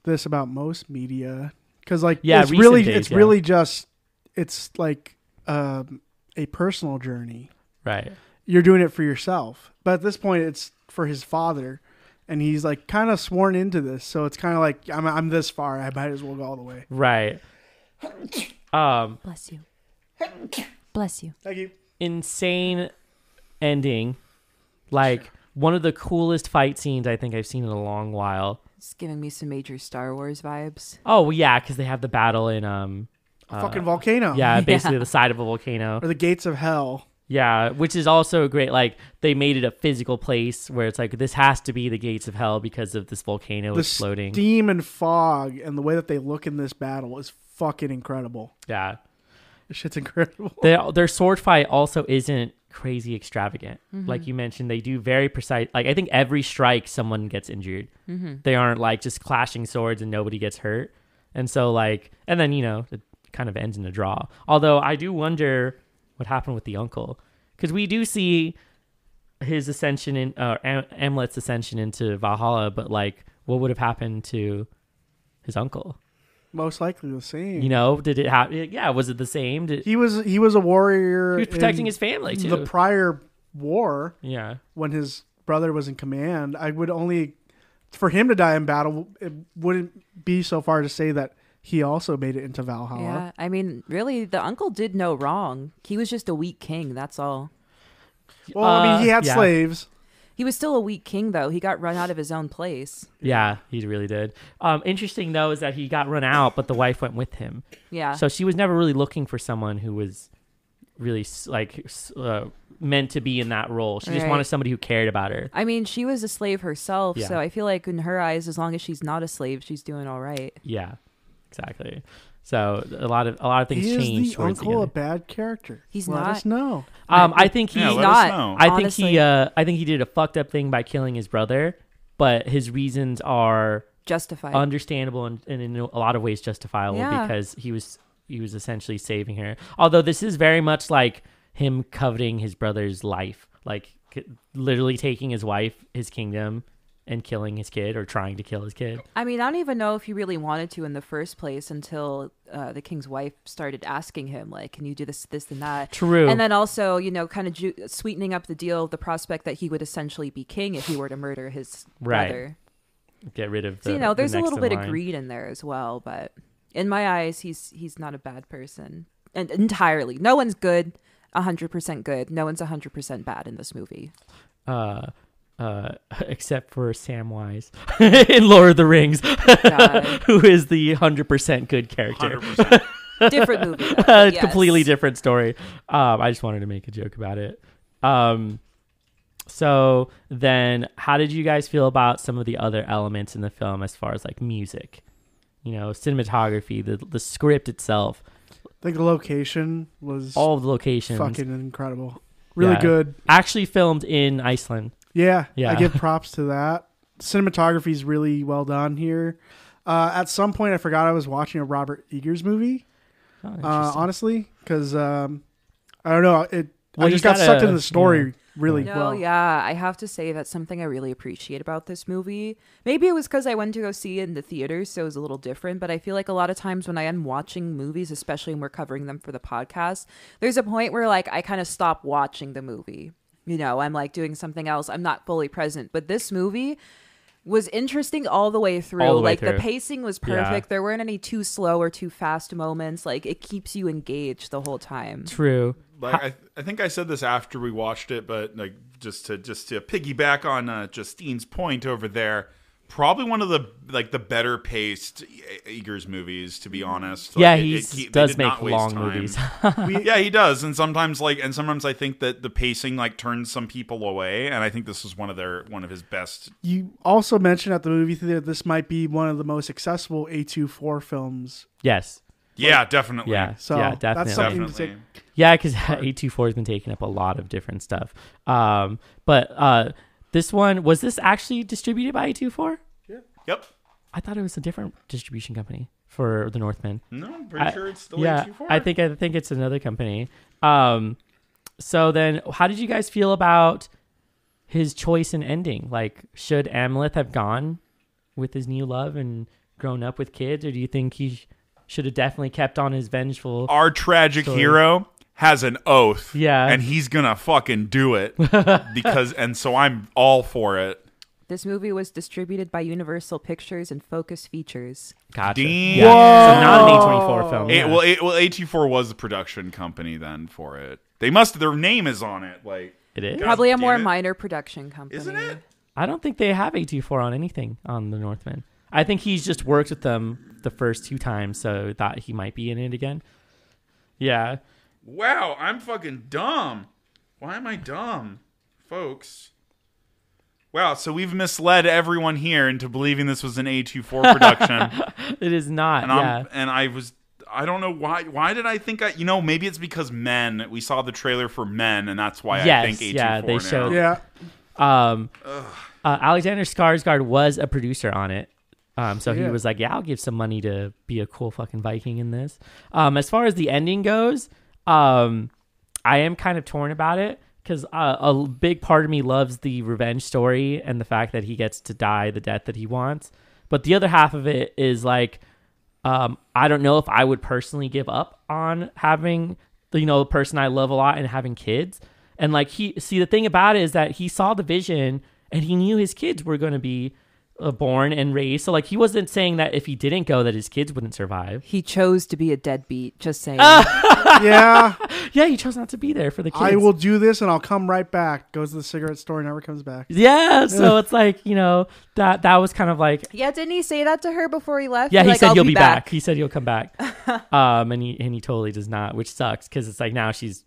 this about most media, because like, yeah, it's really just, it's like a personal journey. Right. You're doing it for yourself, but at this point, it's for his father, and he's like kind of sworn into this. So it's kind of like, I'm this far, I might as well go all the way. Right. bless you. Bless you. Thank you. Insane ending. Like one of the coolest fight scenes I think I've seen in a long while. It's giving me some major Star Wars vibes. Oh yeah, because they have the battle in A fucking volcano. Yeah, basically the side of a volcano. Or the gates of hell. Yeah, which is also great. Like they made it a physical place where it's like, this has to be the gates of hell because of this volcano exploding. The steam and fog and the way that they look in this battle is fucking incredible. Yeah. This shit's incredible. Their sword fight also isn't crazy extravagant. Like you mentioned, they do very precise. Like I think every strike someone gets injured. They aren't like just clashing swords and nobody gets hurt. And so like, and then it kind of ends in a draw. Although I do wonder what happened with the uncle, because we do see his ascension in Amlet's ascension into Valhalla, but like what would have happened to his uncle? Most likely the same. Did it happen? Yeah, was it the same? He was a warrior. He was protecting his family too. The prior war, yeah, when his brother was in command, I would only, for him to die in battle, it wouldn't be so far to say that he also made it into Valhalla. Yeah, I mean, really, the uncle did no wrong. He was just a weak king, that's all. Well, I mean, he had slaves. He was still a weak king, though. He got run out of his own place. Yeah, he really did. Interesting, though, is that he got run out, but the wife went with him. Yeah. So she was never really looking for someone who was really meant to be in that role. She just wanted somebody who cared about her. I mean, she was a slave herself, so I feel like in her eyes, as long as she's not a slave, she's doing all right. Yeah, exactly. So a lot of things changed. Is the uncle a bad character? He's Let not. us know. I think he's not. I think he did a fucked up thing by killing his brother, but his reasons are justified, understandable, and in a lot of ways justifiable because he was essentially saving her. Although this is very much like him coveting his brother's life, like literally taking his wife, his kingdom, and killing his kid, or trying to kill his kid. I mean, I don't even know if he really wanted to in the first place until the king's wife started asking him, like, can you do this, and that? True. And then also, kind of sweetening up the deal, the prospect that he would essentially be king if he were to murder his brother. Get rid of so, there's a little bit of greed in there as well, but in my eyes, he's not a bad person. And entirely. No one's good, 100% good. No one's 100% bad in this movie. Except for Samwise in Lord of the Rings, who is the 100% good character. 100%. Different movie. Yes. Completely different story. I just wanted to make a joke about it. So then, how did you guys feel about some of the other elements in the film as far as like music? Cinematography, the script itself. I think the location was all of the locations fucking incredible. Really good. Actually filmed in Iceland. Yeah, I give props to that. Cinematography is really well done here. At some point, I forgot I was watching a Robert Eggers movie. Honestly, because I don't know, I just got sucked into the story really well. Yeah, I have to say that's something I really appreciate about this movie. Maybe it was because I went to go see it in the theaters, so it was a little different. But I feel like a lot of times when I am watching movies, especially when we're covering them for the podcast, there's a point where like I kind of stop watching the movie. I'm like doing something else. I'm not fully present. But this movie was interesting all the way through. The pacing was perfect. There weren't any too slow or too fast moments. Like, it keeps you engaged the whole time. True. Like, I think I said this after we watched it, but like just to piggyback on Justine's point over there, probably one of the better paced Eggers movies, to be honest. Yeah, he does make long movies. Yeah, he does, and sometimes I think that the pacing like turns some people away, and I think this was one of his best. You also mentioned at the movie theater this might be one of the most accessible A24 films. Yes. Yeah, definitely. Yeah, so definitely. That's something to take. Yeah, because A24 has been taking up a lot of different stuff. But this one, was this actually distributed by A24? Yeah. Yep. I thought it was a different distribution company for the Northman. No, I'm pretty sure it's still A24. I think it's another company. So then, how did you guys feel about his choice in ending? Like, should Amleth have gone with his new love and grown up with kids, or do you think he should have definitely kept on his vengeful? Our tragic hero has an oath. Yeah. And he's gonna fucking do it. So I'm all for it. This movie was distributed by Universal Pictures and Focus Features. Gotcha. Damn. Yeah. So not an A24 film. Well, A24 was the production company then for it. Their name is on it. Like, it is? Probably a more minor production company. Isn't it? I don't think they have A24 on anything on the Northman. I think he's just worked with them the first 2 times, so thought he might be in it again. Yeah. Wow, I'm fucking dumb. Why am I dumb, folks? Wow, so we've misled everyone here into believing this was an A24 production. It is not. I don't know why. Why did I think maybe it's because Men. We saw the trailer for Men, and that's why I think A24 yeah, they showed. Yeah. Alexander Skarsgård was a producer on it. So he was like, yeah, I'll give some money to be a cool fucking Viking in this. As far as the ending goes, I am kind of torn about it because a big part of me loves the revenge story and the fact that he gets to die the death that he wants. But the other half of it is like, I don't know if I would personally give up on having, the person I love a lot and having kids. And like the thing about it is that he saw the vision and he knew his kids were going to be born and raised. So like he wasn't saying that if he didn't go that his kids wouldn't survive. He chose to be a deadbeat. Just saying. Yeah. Yeah, he chose not to be there for the kids. I will do this and I'll come right back. Goes to the cigarette store, never comes back. Yeah, so it's like, you know, that was kind of like. Yeah, didn't he say that to her before he left? Yeah, he like, said I'll you'll be back. He said you'll come back. And he totally does not, which sucks because it's like now she's.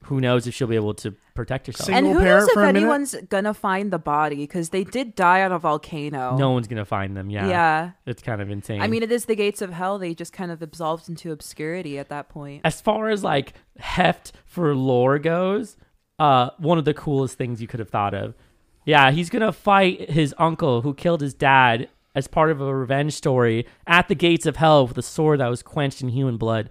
Who knows if she'll be able to protect herself? Single and who parent knows if for a minute? anyone's gonna find the body because they did die on a volcano. No one's gonna find them. Yeah. Yeah. It's kind of insane. I mean, it is the gates of hell. They just kind of absolved into obscurity at that point. As far as like heft for lore goes, one of the coolest things you could have thought of. Yeah, he's gonna fight his uncle who killed his dad as part of a revenge story at the gates of hell with a sword that was quenched in human blood.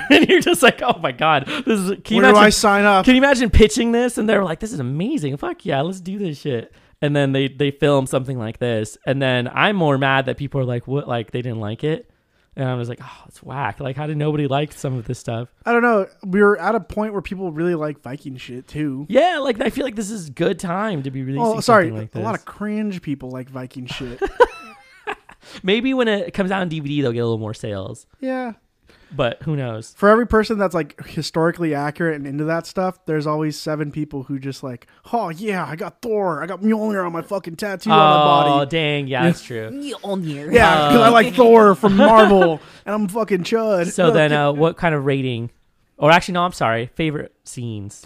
And you're just like, oh my God. This is Where do I sign up? Can you imagine pitching this? And they're like, this is amazing. Fuck yeah, let's do this shit. And then they film something like this. And then I'm more mad that people are like, what? Like they didn't like it. And I was like, oh, it's whack. Like, how did nobody like some of this stuff? I don't know. We were at a point where people really like Viking shit too. Yeah, like I feel like this is good time to be releasing something like this. A lot of cringe people like Viking shit. Maybe when it comes out on DVD, they'll get a little more sales. Yeah. But who knows? For every person that's like historically accurate and into that stuff, there's always 7 people who just like, oh yeah, I got Thor. I got Mjolnir on my fucking tattoo on my body. Oh, dang. Yeah, that's true. Mjolnir. Yeah, because I like Thor from Marvel and I'm fucking chud. So then what kind of rating? Or actually, no, I'm sorry. Favorite scenes.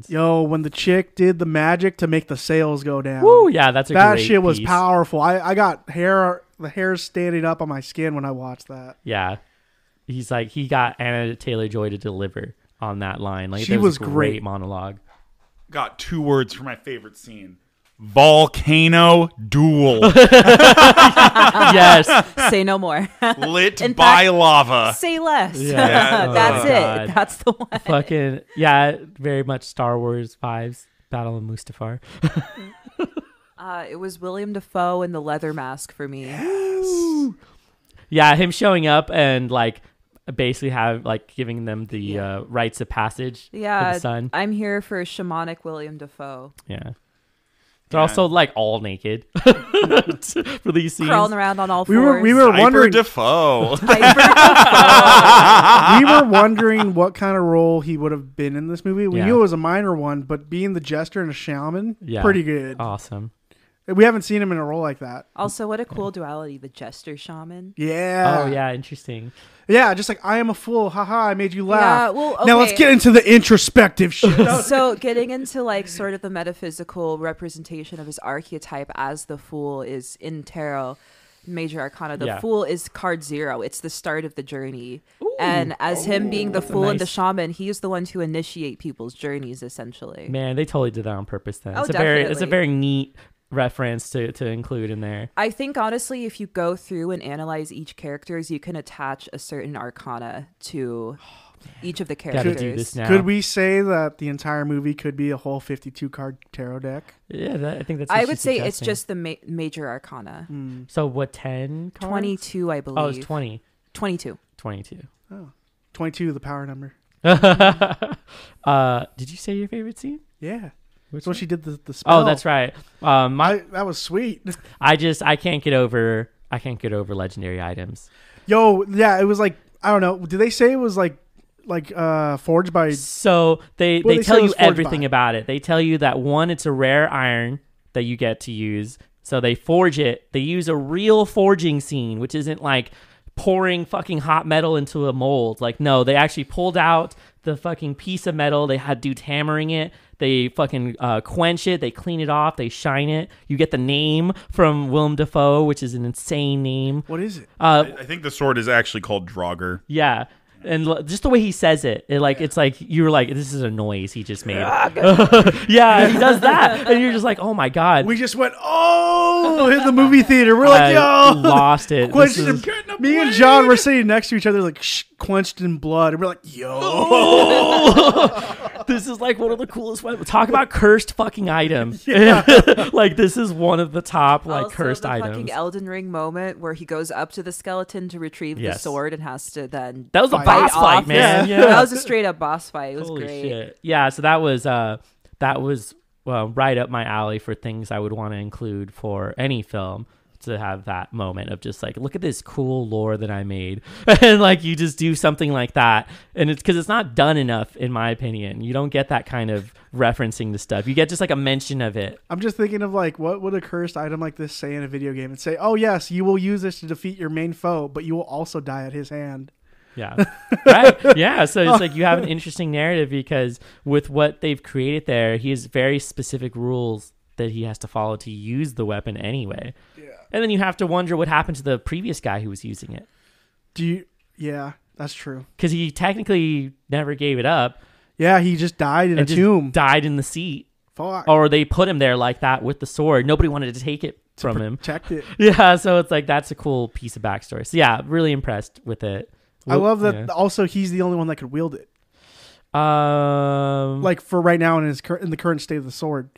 Yo, when the chick did the magic to make the sails go down. Woo, yeah, that's a that great shit was piece. powerful. I got the hair standing up on my skin when I watched that. Yeah. He's like, he got Anna Taylor-Joy to deliver on that line. Like, She that was a great. monologue. Got 2 words for my favorite scene. Volcano duel. Yes. Say no more. Lit In by fact, lava. Say less. Yeah. That's Oh, it. God. That's the one. Fucking, yeah, very much Star Wars vibes. Battle of Mustafar. It was William Dafoe in the leather mask for me. Yeah, him showing up and like basically giving them the rites of passage for Yeah, the sun. I'm here for shamanic William Dafoe. Yeah. They're also like all naked for these scenes. Crawling around on all We fours. were Hyper wondering Defoe. we were wondering what kind of role he would have been in this movie. We Yeah. knew it was a minor one, but being the jester and a shaman, pretty good. Awesome. We haven't seen him in a role like that. Also, what a cool duality, the jester shaman. Yeah. Oh yeah, interesting. Yeah, just like, I am a fool. Haha, I made you laugh. Yeah, well, Now let's okay. get into the introspective shit. So getting into like sort of the metaphysical representation of his archetype as the fool is in tarot major arcana. The fool is card 0. It's the start of the journey. Ooh. And as him being the fool and the shaman, he is the one to initiate people's journeys essentially. Man, they totally did that on purpose then. Oh, It's a very neat reference to include in there. I think honestly, if you go through and analyze each characters, you can attach a certain arcana to each of the characters. Gotta do this now. Could we say that the entire movie could be a whole 52 card tarot deck? Yeah, I think that's what I would she's say it's suggesting. just the major arcana. So what, 10 cards? 22, I believe. Oh, it's 20. 22. 22. Oh, 22, the power number. Did you say your favorite scene? Yeah. Which So one? she did the spell. Oh, that's right. That was sweet. I can't get over legendary items. Yo, yeah, it was like, I don't know. Did they say it was like forged by? So they What did they tell say it you was forged everything by? about it. They tell you that one, it's a rare iron that you get to use. So they forge it. They use a real forging scene, which isn't like pouring fucking hot metal into a mold. Like, no, they actually pulled out the fucking piece of metal. They had dudes hammering it. They fucking quench it. They clean it off. They shine it. You get the name from Willem Dafoe, which is an insane name. What is it? I think the sword is actually called Draugr. Yeah. And just the way he says it, it's like you were like, this is a noise he just made. Yeah, he does that, and you're just like, oh my god. We just went, in the movie theater. We're like, I yo, lost it. Quenched in, me and John were sitting next to each other, like quenched in blood, and we're like, yo. This is like one of the coolest ones. Talk about cursed fucking items. Like this is one of the top Also, cursed the items. fucking Elden Ring moment where he goes up to the skeleton to retrieve the sword and has to then That was a fight boss fight, off man. his- Yeah. That was a straight up boss fight. It was Holy great. shit. Yeah, so that was right up my alley for things I would want to include for any film. to have that moment of just like, look at this cool lore that I made. And like you just do something like that. And it's because it's not done enough, in my opinion. You don't get that kind of referencing the stuff. You get just like a mention of it. I'm just thinking of like, what would a cursed item like this say in a video game? And say, oh yes, you will use this to defeat your main foe, but you will also die at his hand. Yeah. Right. Yeah. So it's like you have an interesting narrative because with what they've created there, he has very specific rules that he has to follow to use the weapon anyway. Yeah. And then you have to wonder what happened to the previous guy who was using it. Yeah, that's true. Because he technically never gave it up. Yeah, he just died in a tomb. Died in the seat. Fuck. Or they put him there like that with the sword. Nobody wanted to take it from him. Protect it. Yeah, so it's like that's a cool piece of backstory. So yeah, really impressed with it. I love that. Also, he's the only one that could wield it. Like for right now in the current state of the sword.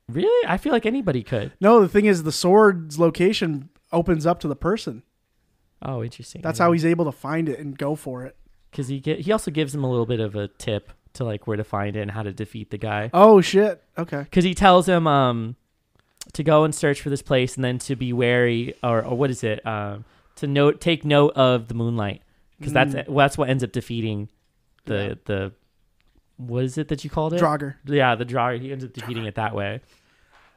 Really? I feel like anybody could. No, the thing is the sword's location opens up to the person. Oh, interesting. That's how he's able to find it and go for it. Because he also gives him a little bit of a tip to like where to find it and how to defeat the guy. Oh shit! Okay. Because he tells him to go and search for this place and then to be wary or what is it? To take note of the moonlight because that's what ends up defeating the what is it that you called it? Draugr. Yeah, the Draugr. He ends up defeating it that way.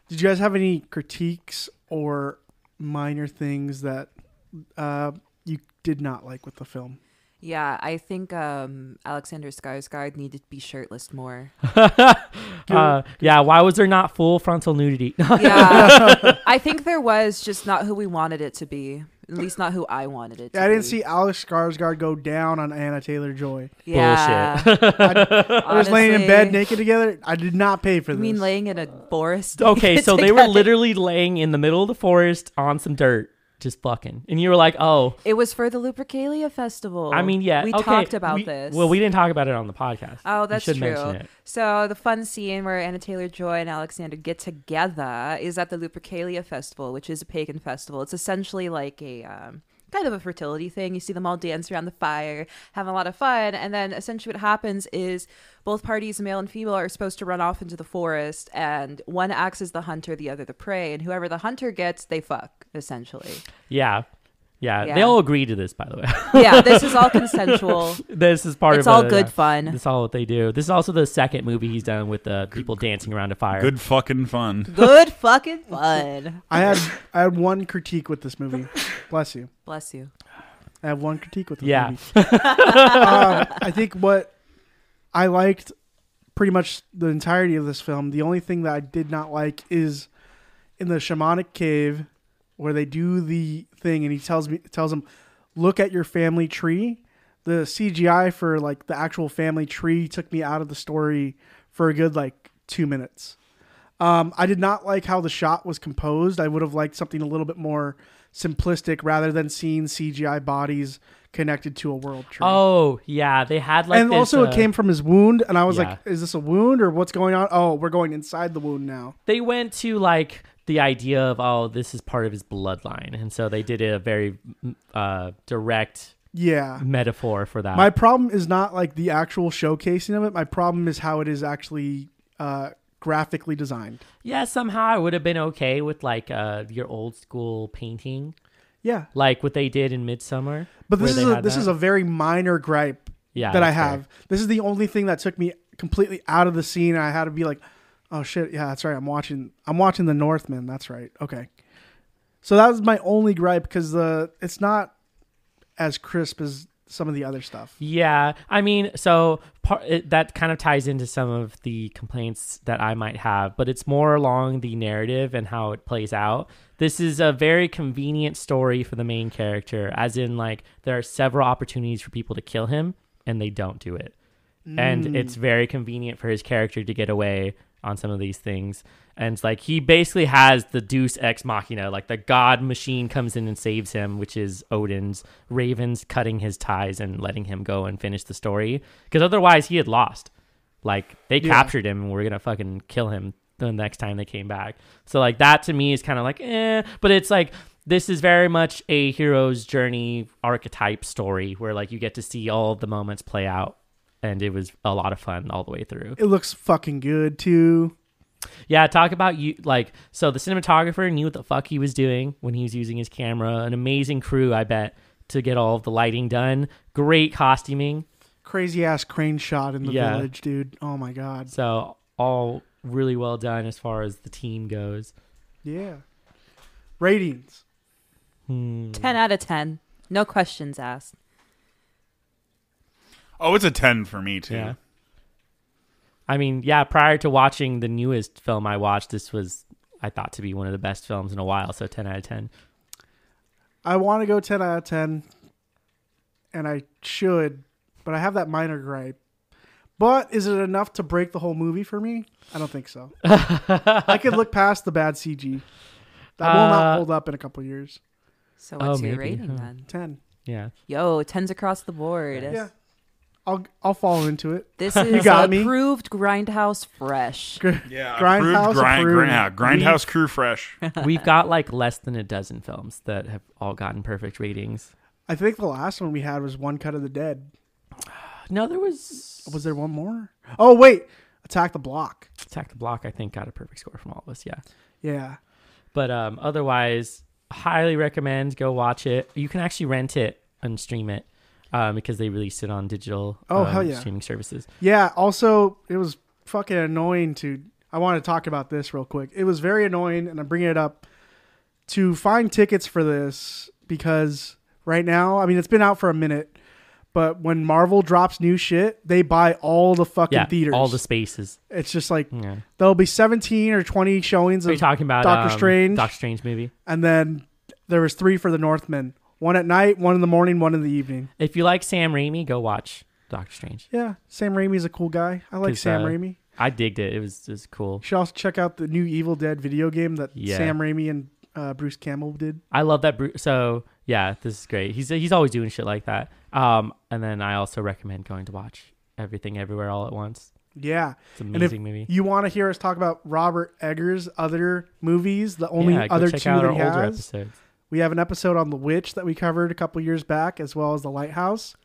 Did you guys have any critiques or minor things that you did not like with the film? Yeah, I think Alexander Skarsgård needed to be shirtless more. Yeah, why was there not full frontal nudity? Yeah, I think there was, just not who we wanted it to be. At least not who I wanted it to be. I didn't see Alex Skarsgård go down on Anna Taylor-Joy. Yeah. Bullshit. I was laying in bed naked together. I did not pay for this. You mean laying in a forest? Okay, so they were literally laying in the middle of the forest on some dirt. Just fucking. And you were like, oh. It was for the Lupercalia Festival. I mean, yeah. We talked about this. Well, we didn't talk about it on the podcast. Oh, that's true. Mention it. So the fun scene where Anna Taylor-Joy and Alexander get together is at the Lupercalia Festival, which is a pagan festival. It's essentially like a kind of a fertility thing. You see them all dance around the fire, having a lot of fun. And then essentially what happens is both parties, male and female, are supposed to run off into the forest, and one acts as the hunter, the other the prey, and whoever the hunter gets, they fuck, essentially. Yeah. They all agree to this, by the way. Yeah, this is all consensual. This is part it's of all good fun. That's all what they do. This is also the second movie he's done with people dancing around a fire. Good fucking fun. Good fucking fun. I had one critique with this movie. Bless you. Bless you. I have one critique with this movie. I think what I liked pretty much the entirety of this film. The only thing that I did not like is in the shamanic cave where they do the thing and he tells them, look at your family tree. The CGI for like the actual family tree took me out of the story for a good like 2 minutes. I did not like how the shot was composed. I would have liked something a little bit more simplistic rather than seeing CGI bodies connected to a world tree. Oh, yeah. They had like and this, also it came from his wound and I was yeah. like, is this a wound or what's going on? Oh, we're going inside the wound now. They went to like the idea of, oh, this is part of his bloodline. And so they did a very direct metaphor for that. My problem is not like the actual showcasing of it. My problem is how it is actually graphically designed. Yeah, somehow I would have been okay with like your old school painting. Yeah. Like what they did in Midsummer. But this is a very minor gripe that I have. Fair. This is the only thing that took me completely out of the scene. I had to be like, oh shit, yeah, that's right. I'm watching the Northman. That's right. Okay. So that was my only gripe because it's not as crisp as some of the other stuff. Yeah. I mean, so that kind of ties into some of the complaints that I might have, but it's more along the narrative and how it plays out. This is a very convenient story for the main character, as in like there are several opportunities for people to kill him and they don't do it. And it's very convenient for his character to get away on some of these things. And it's like he basically has the deus ex machina, like the god machine comes in and saves him, which is Odin's ravens cutting his ties and letting him go and finish the story. Because otherwise he had lost. Like they captured him and we're going to fucking kill him the next time they came back. So like that to me is kind of like, but it's like, this is very much a hero's journey archetype story where like you get to see all of the moments play out. And it was a lot of fun all the way through. It looks fucking good too. Yeah, talk about you. Like, so the cinematographer knew what the fuck he was doing when he was using his camera. An amazing crew, I bet, to get all of the lighting done. Great costuming. Crazy ass crane shot in the village, dude. Oh my god. So all really well done as far as the team goes. Yeah. Ratings. 10 out of 10. No questions asked. Oh, it's a 10 for me too. Yeah. I mean, yeah, prior to watching the newest film I watched, this was, I thought, to be one of the best films in a while. So 10 out of 10. I want to go 10 out of 10, and I should, but I have that minor gripe. But is it enough to break the whole movie for me? I don't think so. I could look past the bad CG. That will not hold up in a couple years. So what's your maybe, rating then? 10. Yeah. Yo, 10s across the board. Yeah. I'll fall into it. This is approved Grindhouse fresh. Yeah, Grindhouse approved. Grindhouse crew fresh. We've got like less than a dozen films that have all gotten perfect ratings. I think the last one we had was One Cut of the Dead. No, there was... Was there one more? Oh, wait. Attack the Block. Attack the Block, I think, got a perfect score from all of us, yeah. Yeah. But otherwise, highly recommend. Go watch it. You can actually rent it and stream it because they released it on digital hell yeah. streaming services. Yeah, also, it was fucking annoying I want to talk about this real quick. It was very annoying, and I'm bringing it up, to find tickets for this because right now, I mean, it's been out for a minute, but when Marvel drops new shit, they buy all the fucking theaters. All the spaces. It's just like, there'll be 17 or 20 showings of talking about Doctor Strange. Doctor Strange movie. And then there was 3 for the Northman. 1 at night, 1 in the morning, 1 in the evening. If you like Sam Raimi, go watch Doctor Strange. Yeah, Sam Raimi's a cool guy. I like Sam Raimi. I digged it. It was cool. You should also check out the new Evil Dead video game that Sam Raimi and Bruce Campbell did. I love that. So yeah, this is great. He's always doing shit like that. And then I also recommend going to watch Everything Everywhere All at Once. Yeah, it's an amazing movie. You want to hear us talk about Robert Eggers' other movies? The only other 2 that he has. Episodes. We have an episode on The Witch that we covered a couple years back, as well as The Lighthouse.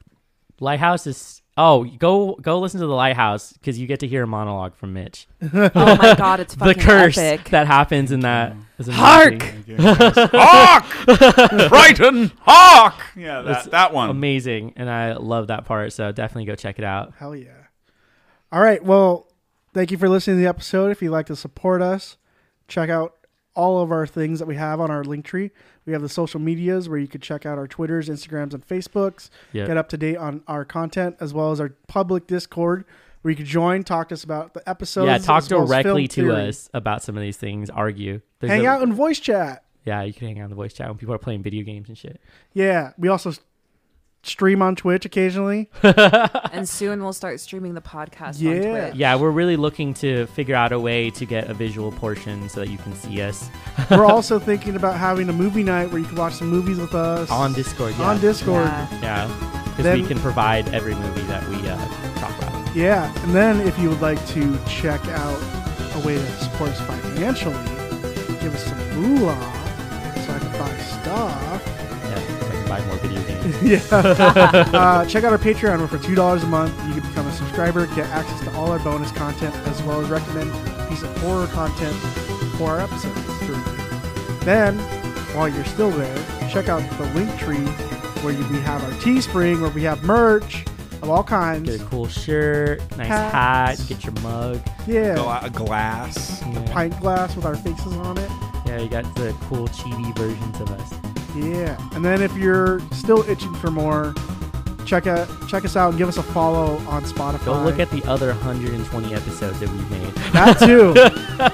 Lighthouse is... Oh, go listen to The Lighthouse, because you get to hear a monologue from Mitch. Oh my god, it's fucking the curse epic. that happens in that is Hark! Hawk! Brighton! Hawk! Yeah, that one. Amazing, and I love that part, so definitely go check it out. Hell yeah. All right, well, thank you for listening to the episode. If you'd like to support us, check out all of our things that we have on our link tree. We have the social medias where you could check out our Twitters, Instagrams, and Facebooks. Get up to date on our content, as well as our public Discord where you could join, talk to us about the episodes. Yeah, talk directly to us about some of these things, argue. Hang out in voice chat. Yeah, you can hang out in the voice chat when people are playing video games and shit. Yeah, we also stream on Twitch occasionally. And soon we'll start streaming the podcast on Twitch. Yeah, we're really looking to figure out a way to get a visual portion so that you can see us. We're also thinking about having a movie night where you can watch some movies with us. On Discord, yeah. On Discord. Yeah, because we can provide every movie that we talk about. Yeah, and then if you would like to check out a way to support us financially, give us some moolah so I can buy stuff. Buy more video games. Check out our Patreon, where for $2 a month you can become a subscriber, get access to all our bonus content, as well as recommend a piece of horror content for our episodes. Then, while you're still there, check out the link tree where we have our Teespring, where we have merch of all kinds. Get a cool shirt, nice hat, get your mug. Yeah. A glass. A pint glass with our faces on it. Yeah, you got the cool chibi versions of us. Yeah, and then if you're still itching for more, check us out and give us a follow on Spotify. Go look at the other 120 episodes that we've made. That too.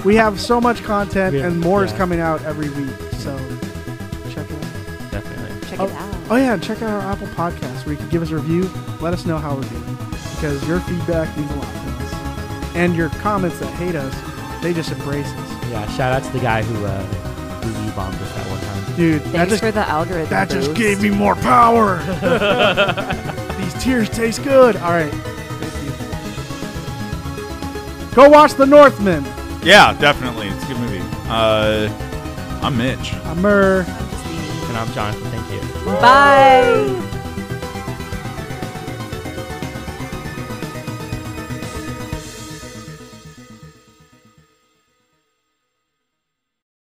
We have so much content, and more is coming out every week. So check it out. Definitely. Check it out. Oh yeah, and check out our Apple Podcast where you can give us a review. Let us know how we're doing, because your feedback means a lot to us. And your comments that hate us, they just embrace us. Yeah, shout out to the guy who bombed us that one time. Dude, thanks for the algorithm. That just gave me more power. These tears taste good. All right. Thank you. Go watch The Northman. Yeah, definitely. It's a good movie. I'm Mitch. I'm Murr. And I'm Jonathan. Thank you. Bye.